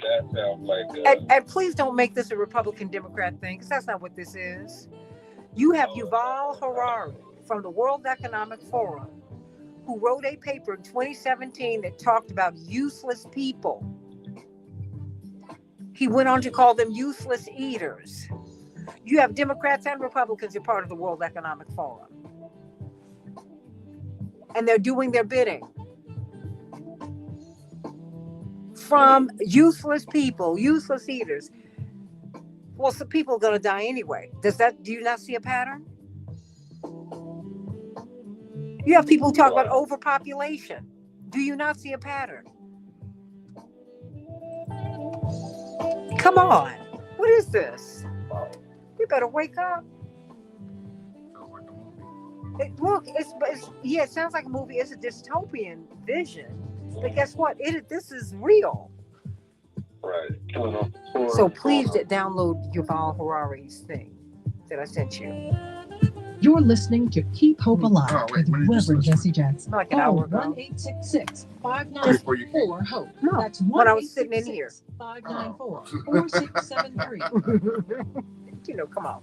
Speaker 8: That sounds like.
Speaker 4: And please don't make this a Republican Democrat thing, because that's not what this is. You have Yuval Harari from the World Economic Forum, who wrote a paper in 2017 that talked about useless people. He went on to call them useless eaters. You have Democrats and Republicans who are part of the World Economic Forum. And they're doing their bidding. From useless people, useless eaters. Well, some people are going to die anyway. Do you not see a pattern? You have people who talk about overpopulation. Do you not see a pattern? Come on. What is this? You better wake up.
Speaker 1: Sounds like a movie.
Speaker 4: It sounds like a movie. It's a dystopian vision. But guess what? This is real.
Speaker 8: Right.
Speaker 4: So please download Yuval Harari's thing that I sent you.
Speaker 5: You're listening to Keep Hope Alive
Speaker 1: Oh, wait,
Speaker 5: with
Speaker 1: when did you
Speaker 5: Reverend
Speaker 1: switch?
Speaker 5: Jesse Jackson.
Speaker 4: Like an hour
Speaker 5: Call
Speaker 4: ago.
Speaker 5: 1-866-594-HOPE.
Speaker 4: No,
Speaker 5: That's
Speaker 4: when I was sitting in here.
Speaker 5: 1-866-594-4673.
Speaker 4: Come on.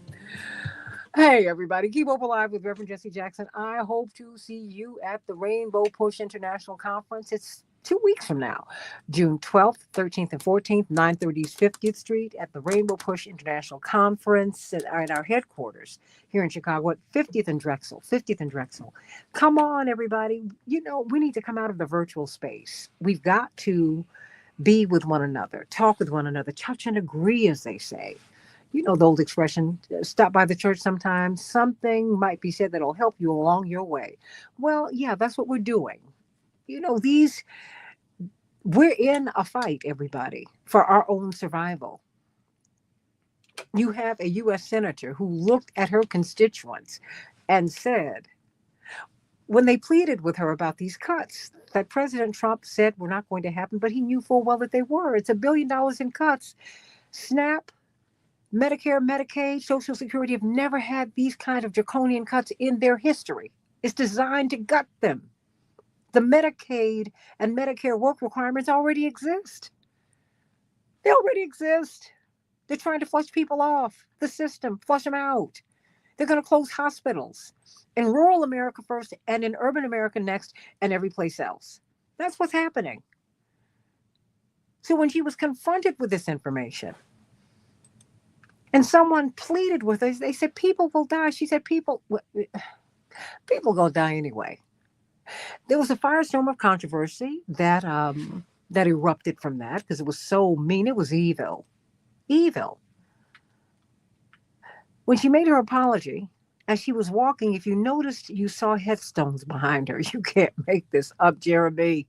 Speaker 4: Hey, everybody. Keep Hope Alive with Reverend Jesse Jackson. I hope to see you at the Rainbow Push International Conference. It's 2 weeks from now, June 12th, 13th, and 14th, 930 East 50th Street at the Rainbow Push International Conference at our headquarters here in Chicago at 50th and Drexel. Come on, everybody. We need to come out of the virtual space. We've got to be with one another, talk with one another, touch and agree, as they say. You know the old expression, stop by the church sometimes. Something might be said that'll help you along your way. Well, yeah, that's what we're doing. We're in a fight, everybody, for our own survival. You have a U.S. senator who looked at her constituents and said, when they pleaded with her about these cuts that President Trump said were not going to happen, but he knew full well that they were. It's $1 billion in cuts. SNAP, Medicare, Medicaid, Social Security have never had these kind of draconian cuts in their history. It's designed to gut them. The Medicaid and Medicare work requirements already exist. They already exist. They're trying to flush people off the system, flush them out. They're going to close hospitals in rural America first and in urban America next and every place else. That's what's happening. So when she was confronted with this information and someone pleaded with her, they said, people will die. She said, people gonna die anyway. There was a firestorm of controversy that erupted from that because it was so mean. It was evil. Evil. When she made her apology, as she was walking, if you noticed, you saw headstones behind her. You can't make this up, Jeremy.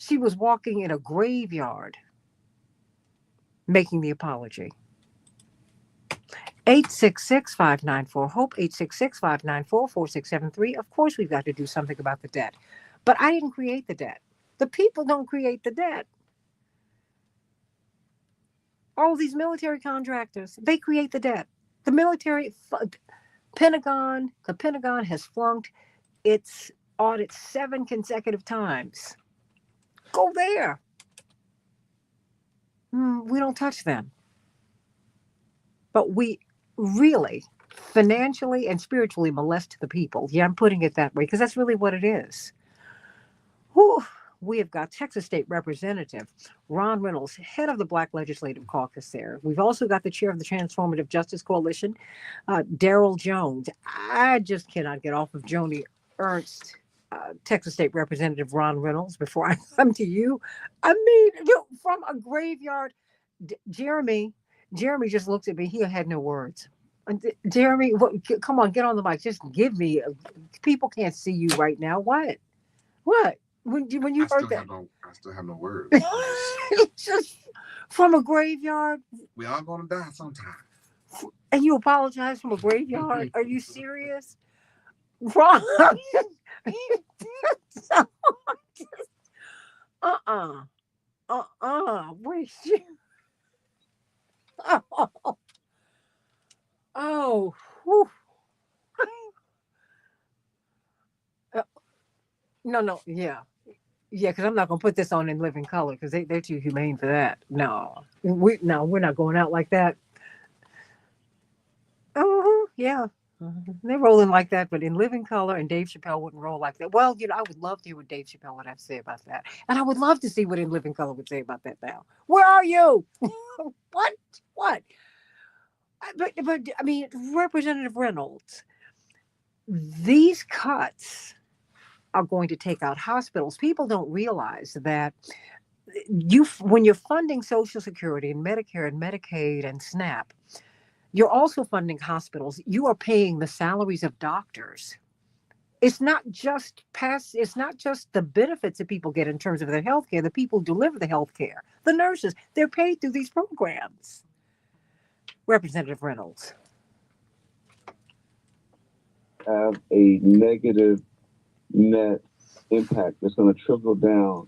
Speaker 4: She was walking in a graveyard making the apology. 866-594-HOPE, 866-594-4673. Of course, we've got to do something about the debt. But I didn't create the debt. The people don't create the debt. All these military contractors, they create the debt. The military, the Pentagon has flunked its audit 7 consecutive times. Go there. We don't touch them. But we really financially and spiritually molest the people. Yeah, I'm putting it that way because that's really what it is. Whew. We have got Texas State Representative Ron Reynolds, head of the Black Legislative Caucus there. We've also got the chair of the Transformative Justice Coalition, Daryl Jones. I just cannot get off of Joni Ernst, Texas State Representative Ron Reynolds, before I come to you. I mean, from a graveyard, Jeremy just looked at me. He had no words. Jeremy, come on, get on the mic. Just give me. People can't see you right now. What? When you heard that?
Speaker 1: I still have no words.
Speaker 4: Just from a graveyard.
Speaker 1: We all gonna die sometime.
Speaker 4: And you apologize from a graveyard? Are you serious? Wrong. Wait. Oh. Whew. No, yeah, because I'm not gonna put this on In Living Color because they're too humane for that. No, we're not going out like that. Oh, yeah, they're rolling like that, but In Living Color and Dave Chappelle wouldn't roll like that. Well, I would love to hear what Dave Chappelle would have to say about that, and I would love to see what In Living Color would say about that now. Where are you? What? But I mean, Representative Reynolds, these cuts are going to take out hospitals. People don't realize that when you're funding Social Security and Medicare and Medicaid and SNAP, you're also funding hospitals. You are paying the salaries of doctors. It's not just the benefits that people get in terms of their health care. The people who deliver the health care, the nurses, they're paid through these programs. Representative Reynolds.
Speaker 10: Have a negative net impact that's going to trickle down,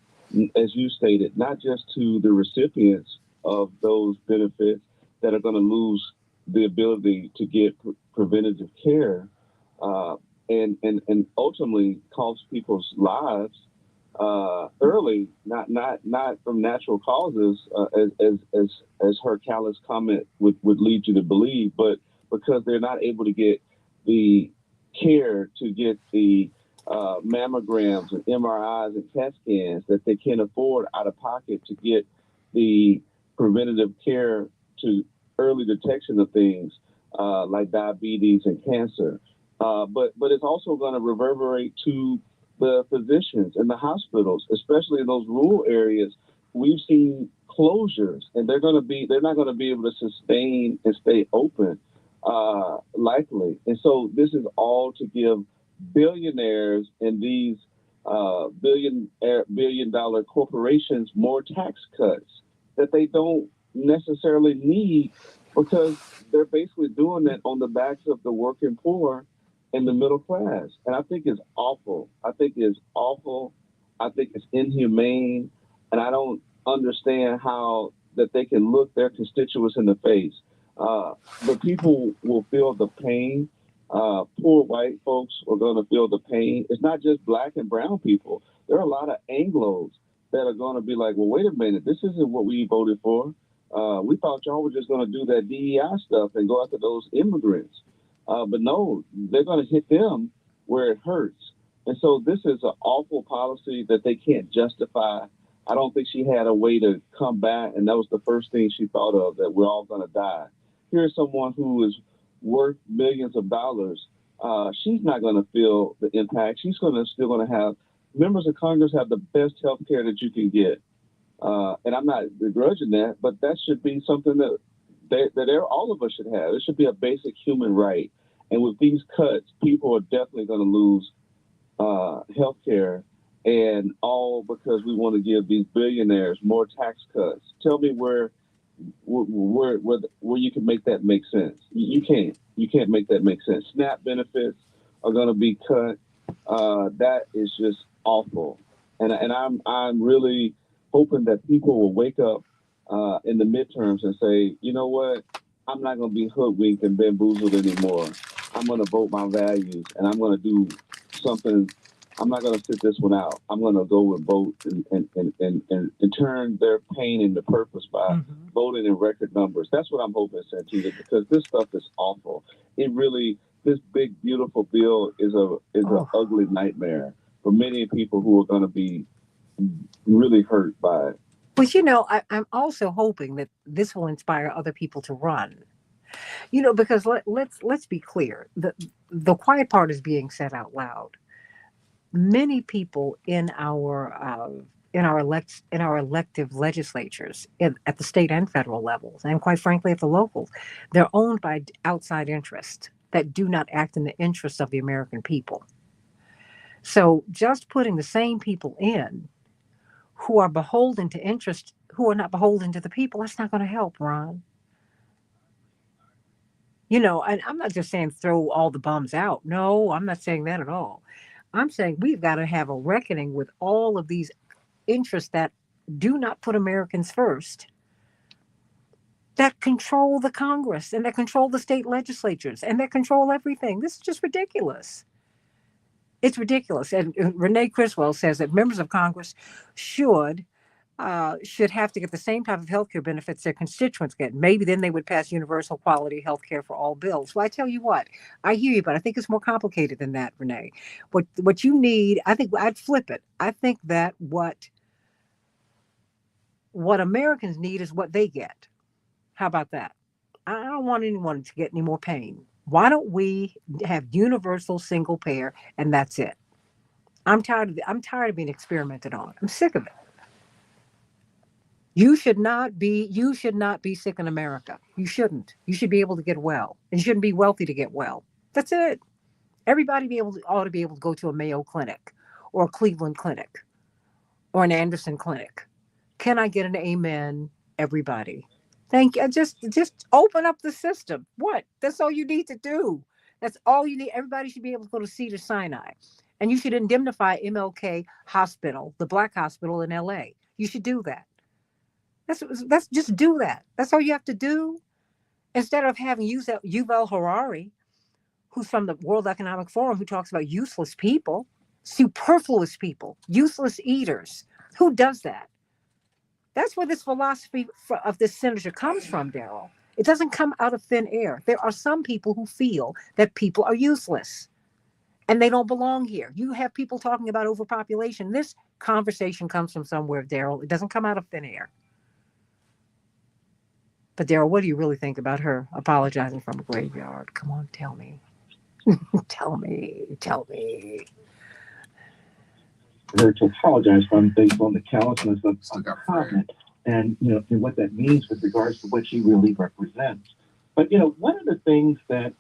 Speaker 10: as you stated, not just to the recipients of those benefits that are going to lose the ability to get preventative care, and ultimately cost people's lives early, not from natural causes, as her callous comment would lead you to believe, but because they're not able to get the care to get the mammograms and MRIs and CAT scans that they can't afford out of pocket to get the preventative care to early detection of things like diabetes and cancer. But it's also going to reverberate to the physicians in the hospitals, especially in those rural areas. We've seen closures, and they're not going to be able to sustain and stay open likely. And so this is all to give billionaires and these billion-dollar corporations more tax cuts that they don't necessarily need, because they're basically doing that on the backs of the working poor and the middle class. And I think it's awful. I think it's inhumane, and I don't understand how that they can look their constituents in the face. But people will feel the pain. Poor white folks are going to feel the pain. It's not just black and brown people. There are a lot of Anglos that are going to be like, well, wait a minute, this isn't what we voted for. We thought y'all were just going to do that DEI stuff and go after those immigrants. But no, they're going to hit them where it hurts. And so this is an awful policy that they can't justify
Speaker 8: I don't think she had a way to combat, and that was the first thing she thought of, that we're all going to die. Here's someone who is worth millions of dollars. She's not going to feel the impact. She's still going to have, members of Congress have the best health care that you can get. And I'm not begrudging that, but that should be something that all of us should have. It should be a basic human right. And with these cuts, people are definitely going to lose health care, and all because we want to give these billionaires more tax cuts. Tell me where you can make that make sense. You can't. You can't make that make sense. SNAP benefits are going to be cut. That is just awful. And I'm really hoping that people will wake up in the midterms and say, you know what? I'm not going to be hoodwinked and bamboozled anymore. I'm going to vote my values, and I'm going to do something. I'm not going to sit this one out. I'm going to go and vote and turn their pain into purpose by voting in record numbers. That's what I'm hoping, Santita, because this stuff is awful. This big, beautiful bill is an ugly nightmare for many people who are going to be really hurt by it.
Speaker 4: But you know, I'm also hoping that this will inspire other people to run. You know, because let's be clear. The quiet part is being said out loud. Many people in our elective legislatures at the state and federal levels, and quite frankly at the locals, they're owned by outside interests that do not act in the interests of the American people. So just putting the same people in who are beholden to interest, who are not beholden to the people, that's not going to help, Ron. You know, and I'm not just saying throw all the bums out. No, I'm not saying that at all. I'm saying we've got to have a reckoning with all of these interests that do not put Americans first, that control the Congress and that control the state legislatures and that control everything. This is just ridiculous. It's ridiculous. And Renee Criswell says that members of Congress should have to get the same type of health care benefits their constituents get. Maybe then they would pass universal quality health care for all bills. Well, I tell you what, I hear you, but I think it's more complicated than that, Renee. What you need, I think I'd flip it. I think that what Americans need is what they get. How about that? I don't want anyone to get any more pain. Why don't we have universal single payer and that's it? I'm tired of being experimented on. I'm sick of it. You should not be sick in America. You shouldn't. You should be able to get well. And you shouldn't be wealthy to get well. That's it. Everybody ought to be able to go to a Mayo Clinic or a Cleveland Clinic or an Anderson Clinic. Can I get an amen, everybody? Thank you. Just open up the system. What? That's all you need to do. That's all you need. Everybody should be able to go to Cedars-Sinai. And you should indemnify MLK Hospital, the Black hospital in LA. You should do that. Let's just do that. That's all you have to do. Instead of having Yuval Harari, who's from the World Economic Forum, who talks about useless people, superfluous people, useless eaters. Who does that? That's where this philosophy of this senator comes from, Daryl. It doesn't come out of thin air. There are some people who feel that people are useless and they don't belong here. You have people talking about overpopulation. This conversation comes from somewhere, Daryl. It doesn't come out of thin air. But Daryl, what do you really think about her apologizing from a graveyard? Come on, tell me. Tell me.
Speaker 11: Her to apologize from based on the callousness of comment and and what that means with regards to what she really represents. But one of the things that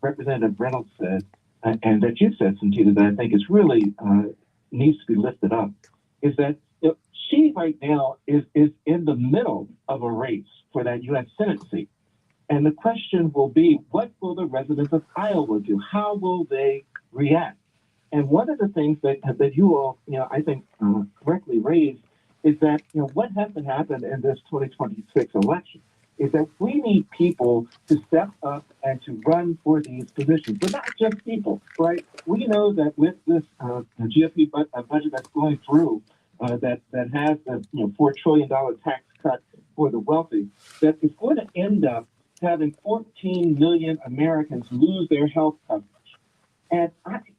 Speaker 11: Representative Reynolds said and that you said, Santita, that I think is really needs to be lifted up is that she right now is in the middle of a race for that U.S. Senate seat. And the question will be, what will the residents of Iowa do? How will they react? And one of the things that you all, I think correctly raised is that, what has to happen in this 2026 election is that we need people to step up and to run for these positions, but not just people, right? We know that with this GOP budget that's going through, that has the $4 trillion tax cut for the wealthy, that is going to end up having 14 million Americans lose their health coverage. And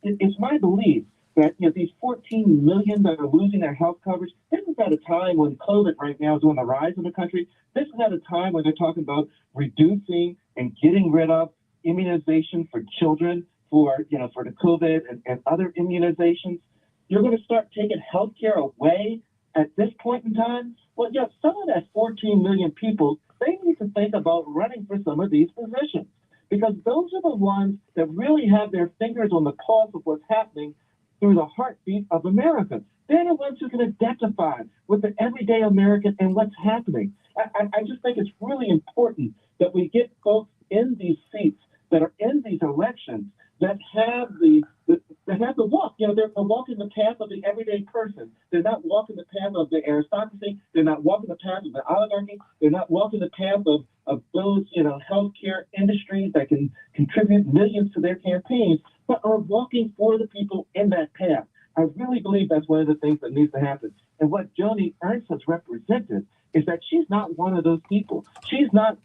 Speaker 11: it's my belief that these 14 million that are losing their health coverage, this is is at a time when COVID right now is on the rise in the country. This is at a time when they're talking about reducing and getting rid of immunization for children for the COVID and other immunizations. You're going to start taking healthcare away at this point in time. Well, yeah, some of that 14 million people, they need to think about running for some of these positions, because those are the ones that really have their fingers on the pulse of what's happening through the heartbeat of America. They're the ones who can identify with the everyday American and what's happening. I just think it's really important that we get folks in these seats that are in these elections that have the walk. They're walking the path of the everyday person. They're not walking the path of the aristocracy. They're not walking the path of the oligarchy. They're not walking the path of those, healthcare industries that can contribute millions to their campaigns, but are walking for the people in that path. I really believe that's one of the things that needs to happen. And what Joni Ernst has represented is that she's not one of those people. She's not,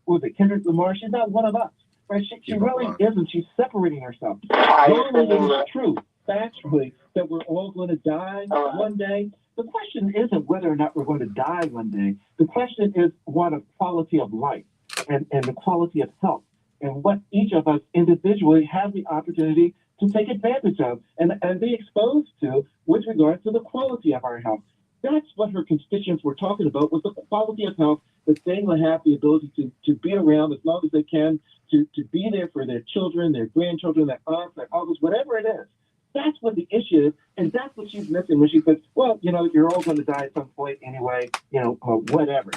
Speaker 11: was it Kendrick Lamar? She's not one of us. Right? She really isn't. She's separating herself. Not only is it true, factually, that we're all going to die one day, the question isn't whether or not we're going to die one day. The question is one of quality of life and the quality of health, and what each of us individually have the opportunity to take advantage of and be exposed to with regard to the quality of our health. That's what her constituents were talking about, was the quality of health, that they will have the ability to be around as long as they can, to be there for their children, their grandchildren, their aunts, their uncles, whatever it is. That's what the issue is, and that's what she's missing when she says, well, you're all going to die at some point anyway, whatever.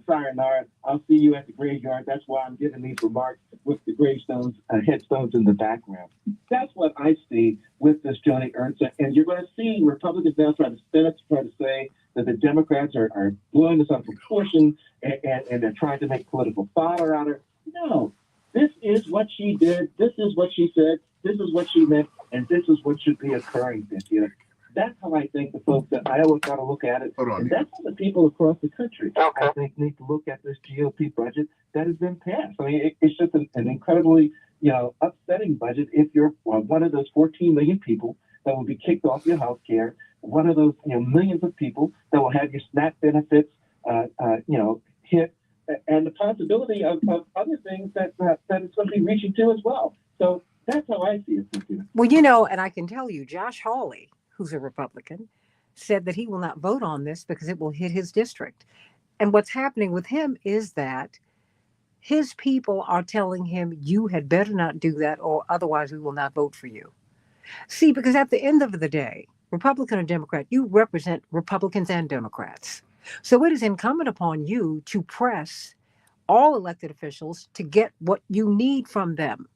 Speaker 11: Sayonara, I'll see you at the graveyard. That's why I'm giving these remarks with the gravestones, headstones in the background. That's what I see with this Joni Ernst. And you're going to see Republicans now try to spin it, to try to say that the Democrats are blowing this out of proportion and they're trying to make political fodder out of her. No, this is what she did. This is what she said. This is what she meant. And this is what should be occurring this year. That's how I think the folks at Iowa got to look at it. And that's how the people across the country, I think, need to look at this GOP budget that has been passed. I mean, it's just an incredibly, upsetting budget if you're one of those 14 million people that will be kicked off your health care, one of those, millions of people that will have your SNAP benefits, hit, and the possibility of other things that it's going to be reaching to as well. So that's how I see it, Cynthia.
Speaker 4: Well, and I can tell you, Josh Hawley, who's a Republican, said that he will not vote on this because it will hit his district. And what's happening with him is that his people are telling him, you had better not do that, or otherwise we will not vote for you. See, because at the end of the day, Republican or Democrat, you represent Republicans and Democrats. So it is incumbent upon you to press all elected officials to get what you need from them.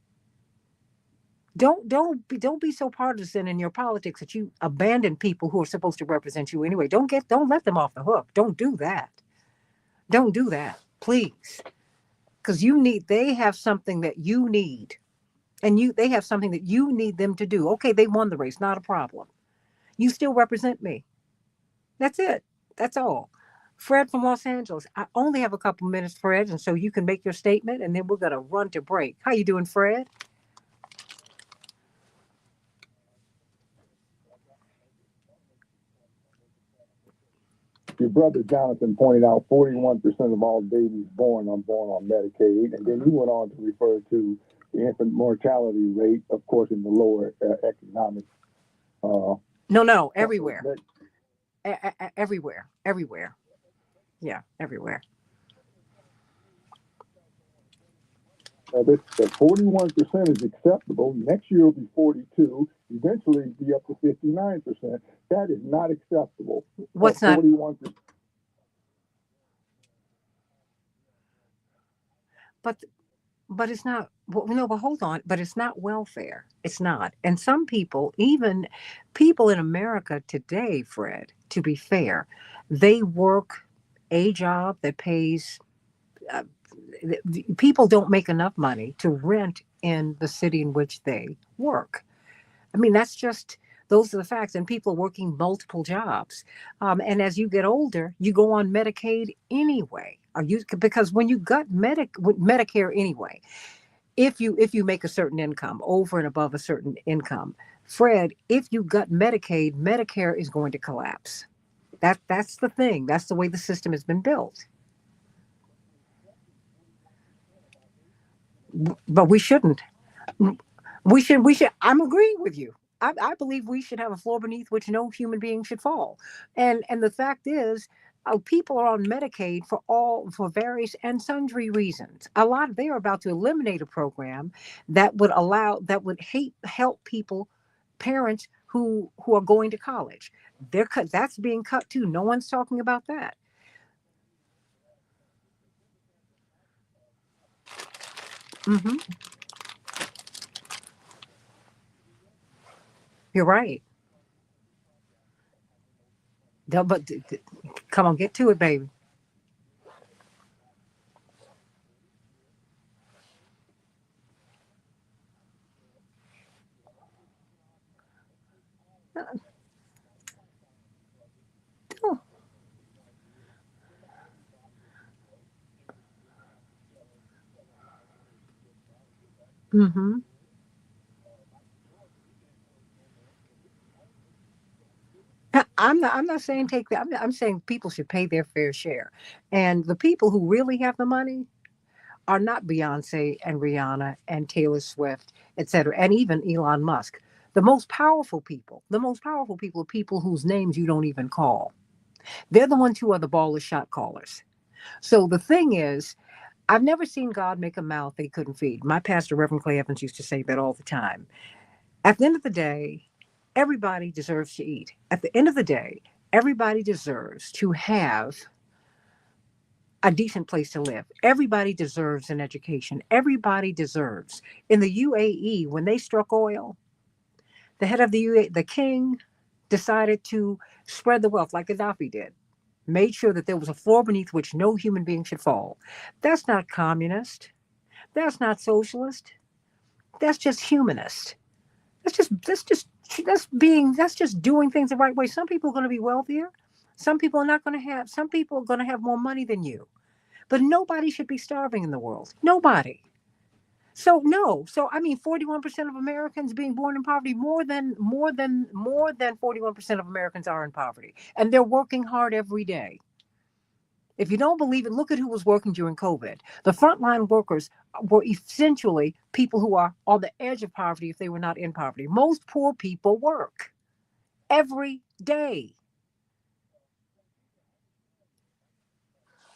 Speaker 4: Don't be so partisan in your politics that you abandon people who are supposed to represent you anyway. Don't let them off the hook. Don't do that. Don't do that, please. Because they have something that you need. And they have something that you need them to do. Okay, they won the race, not a problem. You still represent me. That's it. That's all. Fred from Los Angeles. I only have a couple minutes, Fred, and so you can make your statement, and then we're going to run to break. How you doing, Fred?
Speaker 12: Your brother Jonathan pointed out 41% of all babies born are born on Medicaid, and then he went on to refer to the infant mortality rate, of course, in the lower economic.
Speaker 4: No, everywhere. Everywhere. Yeah, everywhere.
Speaker 12: That 41% is acceptable. Next year will be 42. Eventually, be up to 59%. That is not acceptable.
Speaker 4: What's not?
Speaker 12: 41%.
Speaker 4: But it's not. Well, no, but hold on. But it's not welfare. It's not. And some people, even people in America today, Fred, to be fair, they work a job that pays. People don't make enough money to rent in the city in which they work. I mean, those are the facts. And people working multiple jobs. And as you get older, you go on Medicaid anyway. Because when you got Medicare anyway, if you make a certain income over and above a certain income, Fred, if you got Medicaid, Medicare is going to collapse. That's the thing. That's the way the system has been built. But we shouldn't. We should. I'm agreeing with you. I believe we should have a floor beneath which no human being should fall. And the fact is, people are on Medicaid for various and sundry reasons. They're about to eliminate a program that would help people, parents who are going to college. That's being cut too. No one's talking about that. Mm-hmm. You're right. But come on, get to it, baby. Oh. Mm-hmm. I'm not saying take that. I'm saying people should pay their fair share, and the people who really have the money are not Beyonce and Rihanna and Taylor Swift, etc., and even Elon Musk. The most powerful people are people whose names you don't even call. They're the ones who are the baller shot callers. So the thing is, I've never seen God make a mouth they couldn't feed. My pastor, Reverend Clay Evans, used to say that all the time. At the end of the day, everybody deserves to eat. At the end of the day, everybody deserves to have a decent place to live. Everybody deserves an education. Everybody deserves. In the UAE, when they struck oil, the head of the UAE, the king, decided to spread the wealth like Gaddafi did. Made sure that there was a floor beneath which no human being should fall. That's not communist. That's not socialist. That's just humanist. That's just doing things the right way. Some people are going to be wealthier. Some people are going to have more money than you. But nobody should be starving in the world. Nobody. So no. So I mean, 41% of Americans being born in poverty, more than 41% of Americans are in poverty, and they're working hard every day. If you don't believe it, look at who was working during COVID. The frontline workers were essentially people who are on the edge of poverty if they were not in poverty. Most poor people work every day.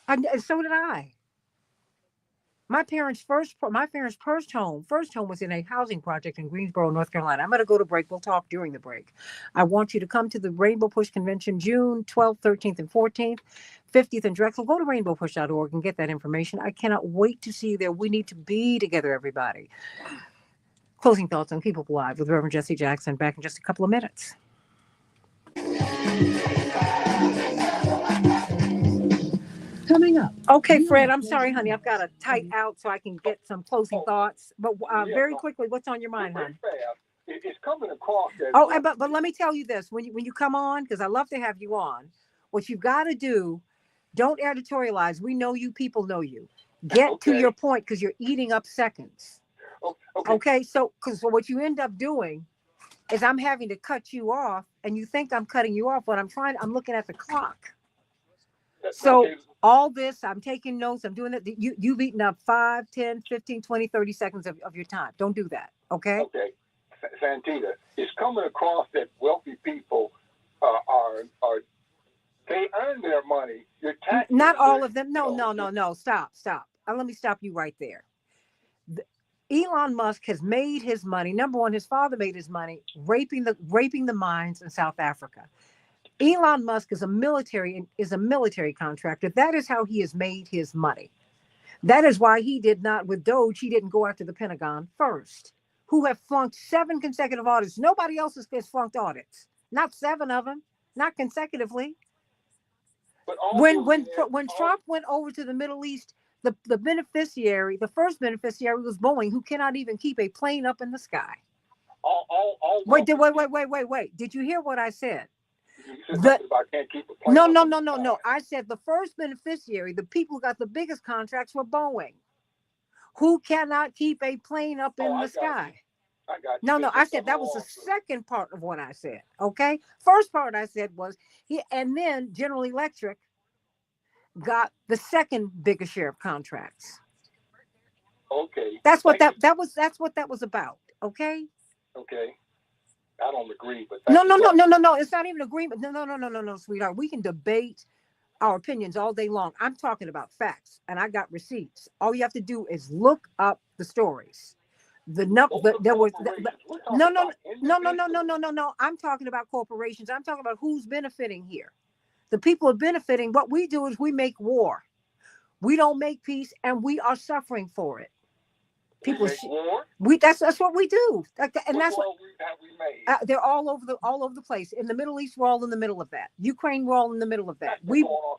Speaker 4: And so did I. My parents' first home was in a housing project in Greensboro, North Carolina. I'm going to go to break. We'll talk during the break. I want you to come to the Rainbow Push Convention June 12th, 13th, and 14th, 50th and Drexel. Go to rainbowpush.org and get that information. I cannot wait to see you there. We need to be together, everybody. Closing thoughts on Keep Hope Alive with Reverend Jesse Jackson. Back in just a couple of minutes.
Speaker 5: Coming up.
Speaker 4: Okay, Fred, I'm sorry, honey. I've got to type out so I can get some closing thoughts. But very quickly, what's on your mind, honey?
Speaker 7: It's coming across as
Speaker 4: But let me tell you this. When you come on, because I love to have you on, what you've got to do, don't editorialize. We know you, people know you. Get to your point because you're eating up seconds. Okay, so what you end up doing is I'm having to cut you off, and you think I'm cutting you off, but I'm looking at the clock. So all this, I'm taking notes, I'm doing it. You've eaten up 5, 10, 15, 20, 30 seconds of your time. Don't do that, okay?
Speaker 7: Okay. Santita, it's coming across that wealthy people they earn their money.
Speaker 4: Not all of them. No. Stop. Let me stop you right there. Elon Musk has made his money. Number one, his father made his money raping the mines in South Africa. Elon Musk is a military contractor. That is how he has made his money. That is why he did not, with Doge, he didn't go after the Pentagon first, who have flunked 7 consecutive audits. Nobody else has flunked audits. Not 7 of them, not consecutively. But when Trump went over to the Middle East, the first beneficiary was Boeing, who cannot even keep a plane up in the sky. Wait. Did you hear what I said?
Speaker 7: I can't keep a plane
Speaker 4: No. I said the first beneficiary, the people who got the biggest contracts were Boeing, who cannot keep a plane up in the sky.
Speaker 7: I got you.
Speaker 4: No, I said that was the second part of what I said. Okay. First part I said was and then General Electric got the second biggest share of contracts.
Speaker 7: Okay.
Speaker 4: That's what that's what that was about. Okay.
Speaker 7: Okay. I don't agree, but
Speaker 4: No. It's not even agreement. No, sweetheart. We can debate our opinions all day long. I'm talking about facts, and I got receipts. All you have to do is look up the stories. There was no. I'm talking about corporations. I'm talking about who's benefiting here. The people are benefiting. What we do is we make war. We don't make peace, and we are suffering for it. People, that's what we do, and that's what we made. They're all over the place. In the Middle East, we're all in the middle of that. Ukraine, we're all in the middle of that. No.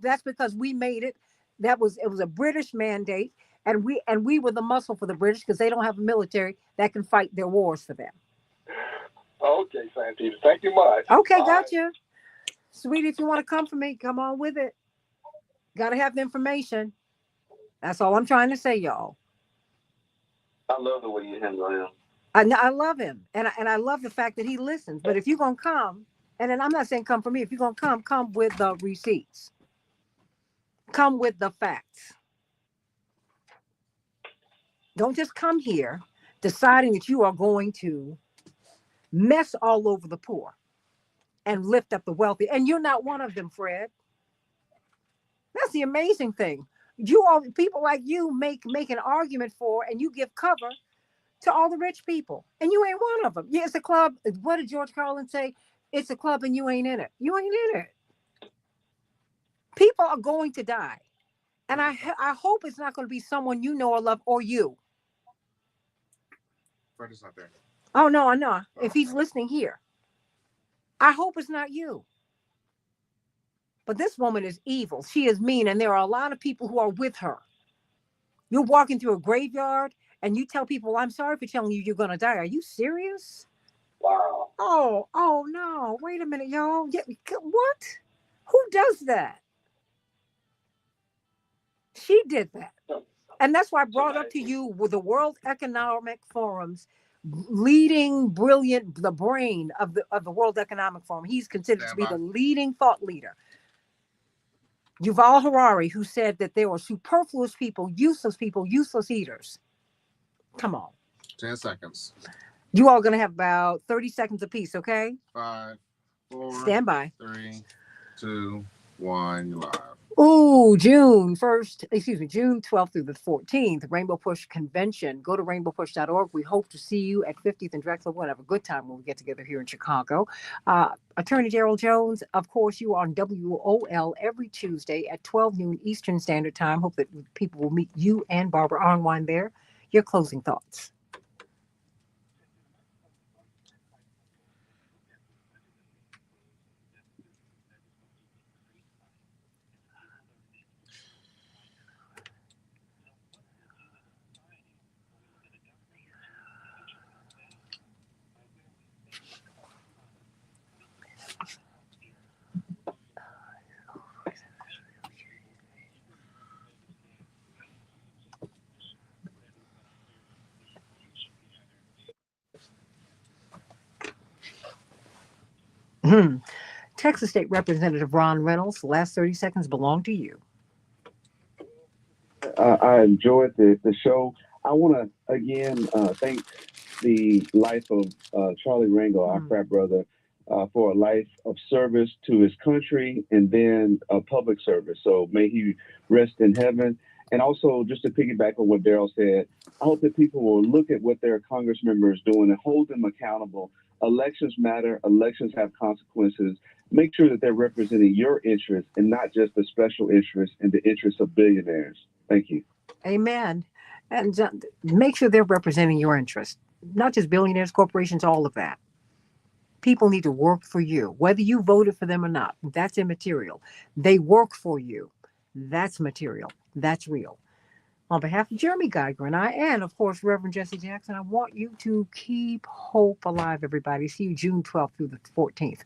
Speaker 4: That's because we made it. It was a British mandate, and we were the muscle for the British because they don't have a military that can fight their wars for them.
Speaker 7: Okay, Santita, thank you much.
Speaker 4: Okay, gotcha, sweetie. If you want to come for me, come on with it. Got to have the information. That's all I'm trying to say, y'all.
Speaker 10: I love the way you handle him.
Speaker 4: I love him, and I love the fact that he listens. But if you're gonna come, and then I'm not saying come for me. If you're gonna come with the receipts. Come with the facts. Don't just come here deciding that you are going to mess all over the poor and lift up the wealthy. And you're not one of them, Fred. That's the amazing thing. People like you make an argument for, and you give cover to all the rich people, and you ain't one of them. Yeah, it's a club. What did George Carlin say? It's a club, and you ain't in it. You ain't in it. People are going to die, and I hope it's not going to be someone you know or love or you.
Speaker 1: Fred is not there.
Speaker 4: Oh no, I know. If he's listening here, I hope it's not you. But this woman is evil. She is mean. And there are a lot of people who are with her. You're walking through a graveyard and you tell people, I'm sorry for telling you you're going to die. Are you serious?
Speaker 7: Wow.
Speaker 4: Oh, no. Wait a minute, y'all. What? Who does that? She did that. And that's why I brought up to you with the World Economic Forum's leading, brilliant, the brain of the World Economic Forum. He's considered to be the leading thought leader. Yuval Harari, who said that there were superfluous people, useless eaters. Come on.
Speaker 1: 10 seconds.
Speaker 4: You all going to have about 30 seconds apiece, okay?
Speaker 1: 5, 4.
Speaker 4: Stand by.
Speaker 1: 3, 2, 1. You're live.
Speaker 4: Ooh, June 12th through the 14th, Rainbow Push Convention. Go to rainbowpush.org. We hope to see you at 50th and Drexel. We'll have a good time when we get together here in Chicago. Attorney Gerald Jones, of course, you are on WOL every Tuesday at 12 noon Eastern Standard Time. Hope that people will meet you and Barbara Arnwine there. Your closing thoughts. Texas State Representative Ron Reynolds, the last 30 seconds belong to you.
Speaker 11: I enjoyed the show. I want to, again, thank the life of Charlie Rangel, our frat brother, for a life of service to his country and then a public service. So may he rest in heaven. And also, just to piggyback on what Daryl said, I hope that people will look at what their Congress members are doing and hold them accountable. Elections matter. Elections have consequences. Make sure that they're representing your interests and not just the special interests and the interests of billionaires. Thank you.
Speaker 4: Amen. And make sure they're representing your interests, not just billionaires, corporations, all of that. People need to work for you, whether you voted for them or not. That's immaterial. They work for you. That's material. That's real. On behalf of Jeremy Geiger and I, and of course, Reverend Jesse Jackson, I want you to keep hope alive, everybody. See you June 12th through the 14th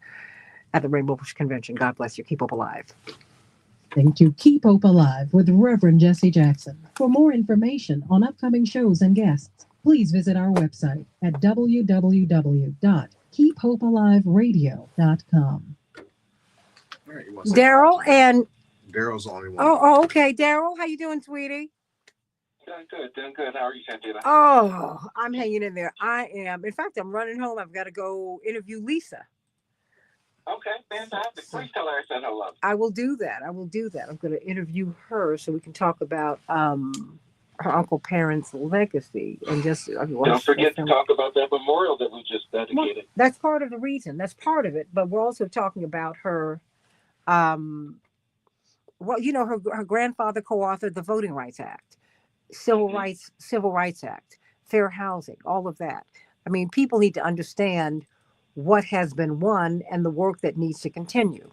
Speaker 4: at the Rainbow Push Convention. God bless you. Keep hope alive.
Speaker 5: listening to Keep Hope Alive with Reverend Jesse Jackson. For more information on upcoming shows and guests, please visit our website at www.keephopealiveradio.com.
Speaker 1: All right, you want to say
Speaker 4: Daryl
Speaker 1: bye to me?
Speaker 4: and
Speaker 1: Daryl's the only one.
Speaker 4: oh, okay, Daryl, how you doing, sweetie?
Speaker 8: Doing good, doing good. How are you, Santita?
Speaker 4: Oh, I'm hanging in there. I am. In fact, I'm running home. I've got to go interview Lisa.
Speaker 8: Okay, fantastic. Please tell her I said hello.
Speaker 4: I will do that. I'm going to interview her so we can talk about her Uncle Parent's legacy and just.
Speaker 8: Don't forget to talk about that memorial that we just dedicated.
Speaker 4: Well, that's part of the reason. That's part of it. But we're also talking about her. Well, her grandfather co-authored the Voting Rights Act, Civil Rights Act, fair housing, all of that. I mean, people need to understand what has been won and the work that needs to continue.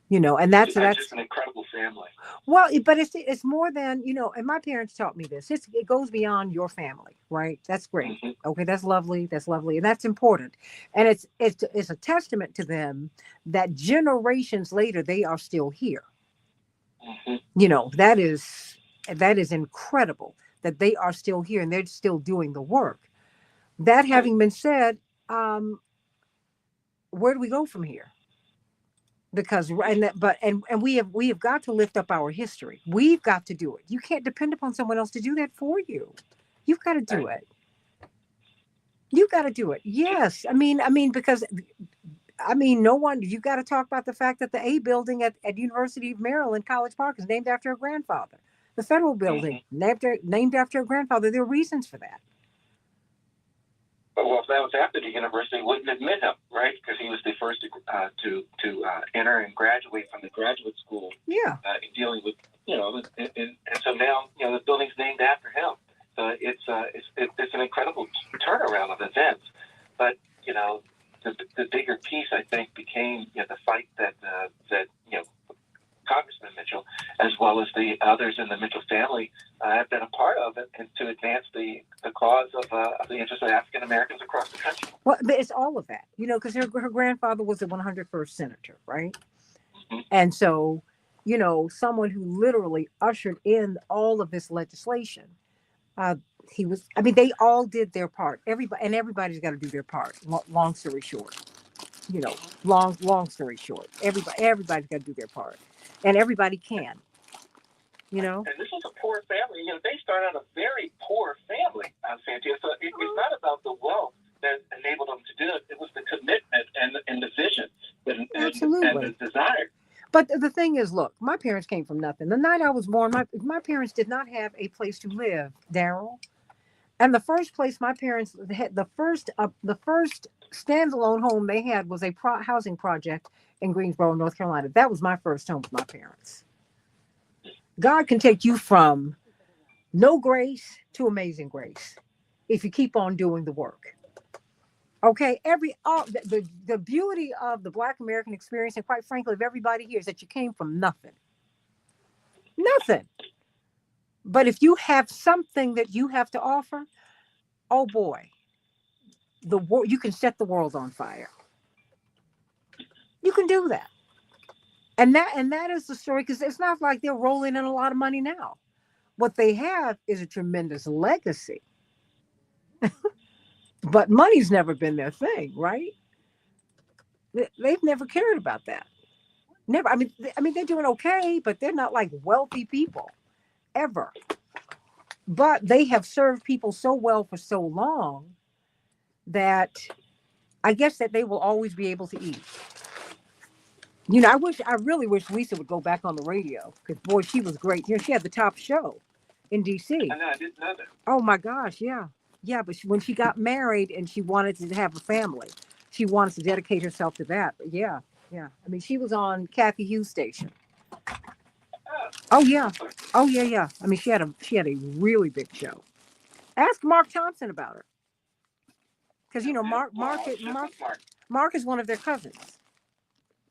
Speaker 4: And that's
Speaker 8: just an incredible family.
Speaker 4: Well, but it's more than, and my parents taught me this. It goes beyond your family, right? That's great. Mm-hmm. Okay, that's lovely. And that's important. And it's a testament to them that generations later they are still here. Mm-hmm. That is incredible that they are still here and they're still doing the work. That having been said, where do we go from here? Because we have got to lift up our history. We've got to do it. You can't depend upon someone else to do that for you. You've got to do it. You got to do it. Yes. Because no wonder you got to talk about the fact that the A building at University of Maryland, College Park, is named after her grandfather. The federal building named after her grandfather. There are reasons for that.
Speaker 8: Well, if that was after the university, wouldn't admit him, right? Because he was the first to enter and graduate from the graduate school.
Speaker 4: Yeah.
Speaker 8: Dealing with, and so now, the building's named after him. So it's an incredible turnaround of events. But the bigger piece, I think, became the fight that Congressman Mitchell, as well as the others in the Mitchell family, have been a part of it, and to advance the cause of the interests of African Americans across the country.
Speaker 4: Well, it's all of that, because her grandfather was the 101st senator, right? Mm-hmm. And so, someone who literally ushered in all of this legislation. They all did their part. Everybody's got to do their part. Long story short, long story short, everybody's got to do their part. And everybody can, And
Speaker 8: this is a poor family. They started out a very poor family, Santia. So it's not about the wealth that enabled them to do it. It was the commitment and the vision and the desire.
Speaker 4: But the thing is, look, my parents came from nothing. The night I was born, my parents did not have a place to live, Daryl. And the first place my parents had, the first standalone home they had was a housing project in Greensboro, North Carolina. That was my first home with my parents. God can take you from no grace to amazing grace if you keep on doing the work. Okay, the beauty of the Black American experience, and quite frankly, of everybody here, is that you came from nothing. Nothing. But if you have something that you have to offer, oh boy, you can set the world on fire. You can do that. And that is the story, because it's not like they're rolling in a lot of money now. What they have is a tremendous legacy. But money's never been their thing, right? They've never cared about that. Never. They're doing okay, but they're not like wealthy people, ever. But they have served people so well for so long that I guess that they will always be able to eat. I really wish Lisa would go back on the radio, because boy, she was great. She had the top show in DC.
Speaker 8: I know, I didn't know that.
Speaker 4: Oh my gosh, yeah. Yeah, but when she got married and she wanted to have a family, she wanted to dedicate herself to that. But yeah. She was on Kathy Hughes' station. Oh yeah. She had a really big show. Ask Mark Thompson about her, because Mark is one of their cousins.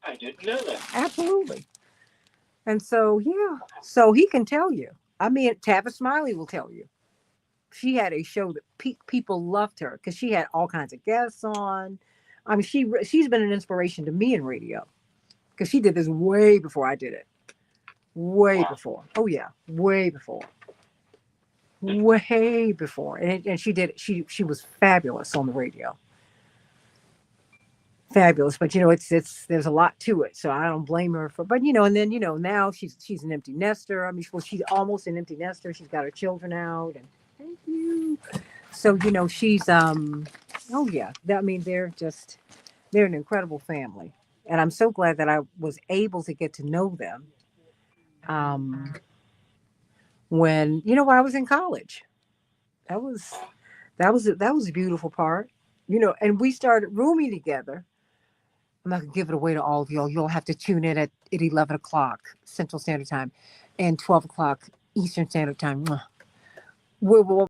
Speaker 8: I didn't know that.
Speaker 4: Absolutely. And so so he can tell you. Tavis Smiley will tell you. She had a show that people loved her because she had all kinds of guests on. She's been an inspiration to me in radio. because she did this way before I did it. Way
Speaker 6: Wow.
Speaker 4: before. Oh yeah, way before. Way before. And she did. She was fabulous on the radio. Fabulous, but there's a lot to it, so I don't blame her for. But and then now she's an empty nester. I mean, well, she's almost an empty nester. She's got her children out, and thank you. So she's oh yeah. I mean, they're an incredible family, and I'm so glad that I was able to get to know them. When I was in college, that was a beautiful part. And we started rooming together. I'm not gonna give it away to all of y'all. You'll have to tune in at 11 o'clock Central Standard Time and 12 o'clock Eastern Standard Time. We'll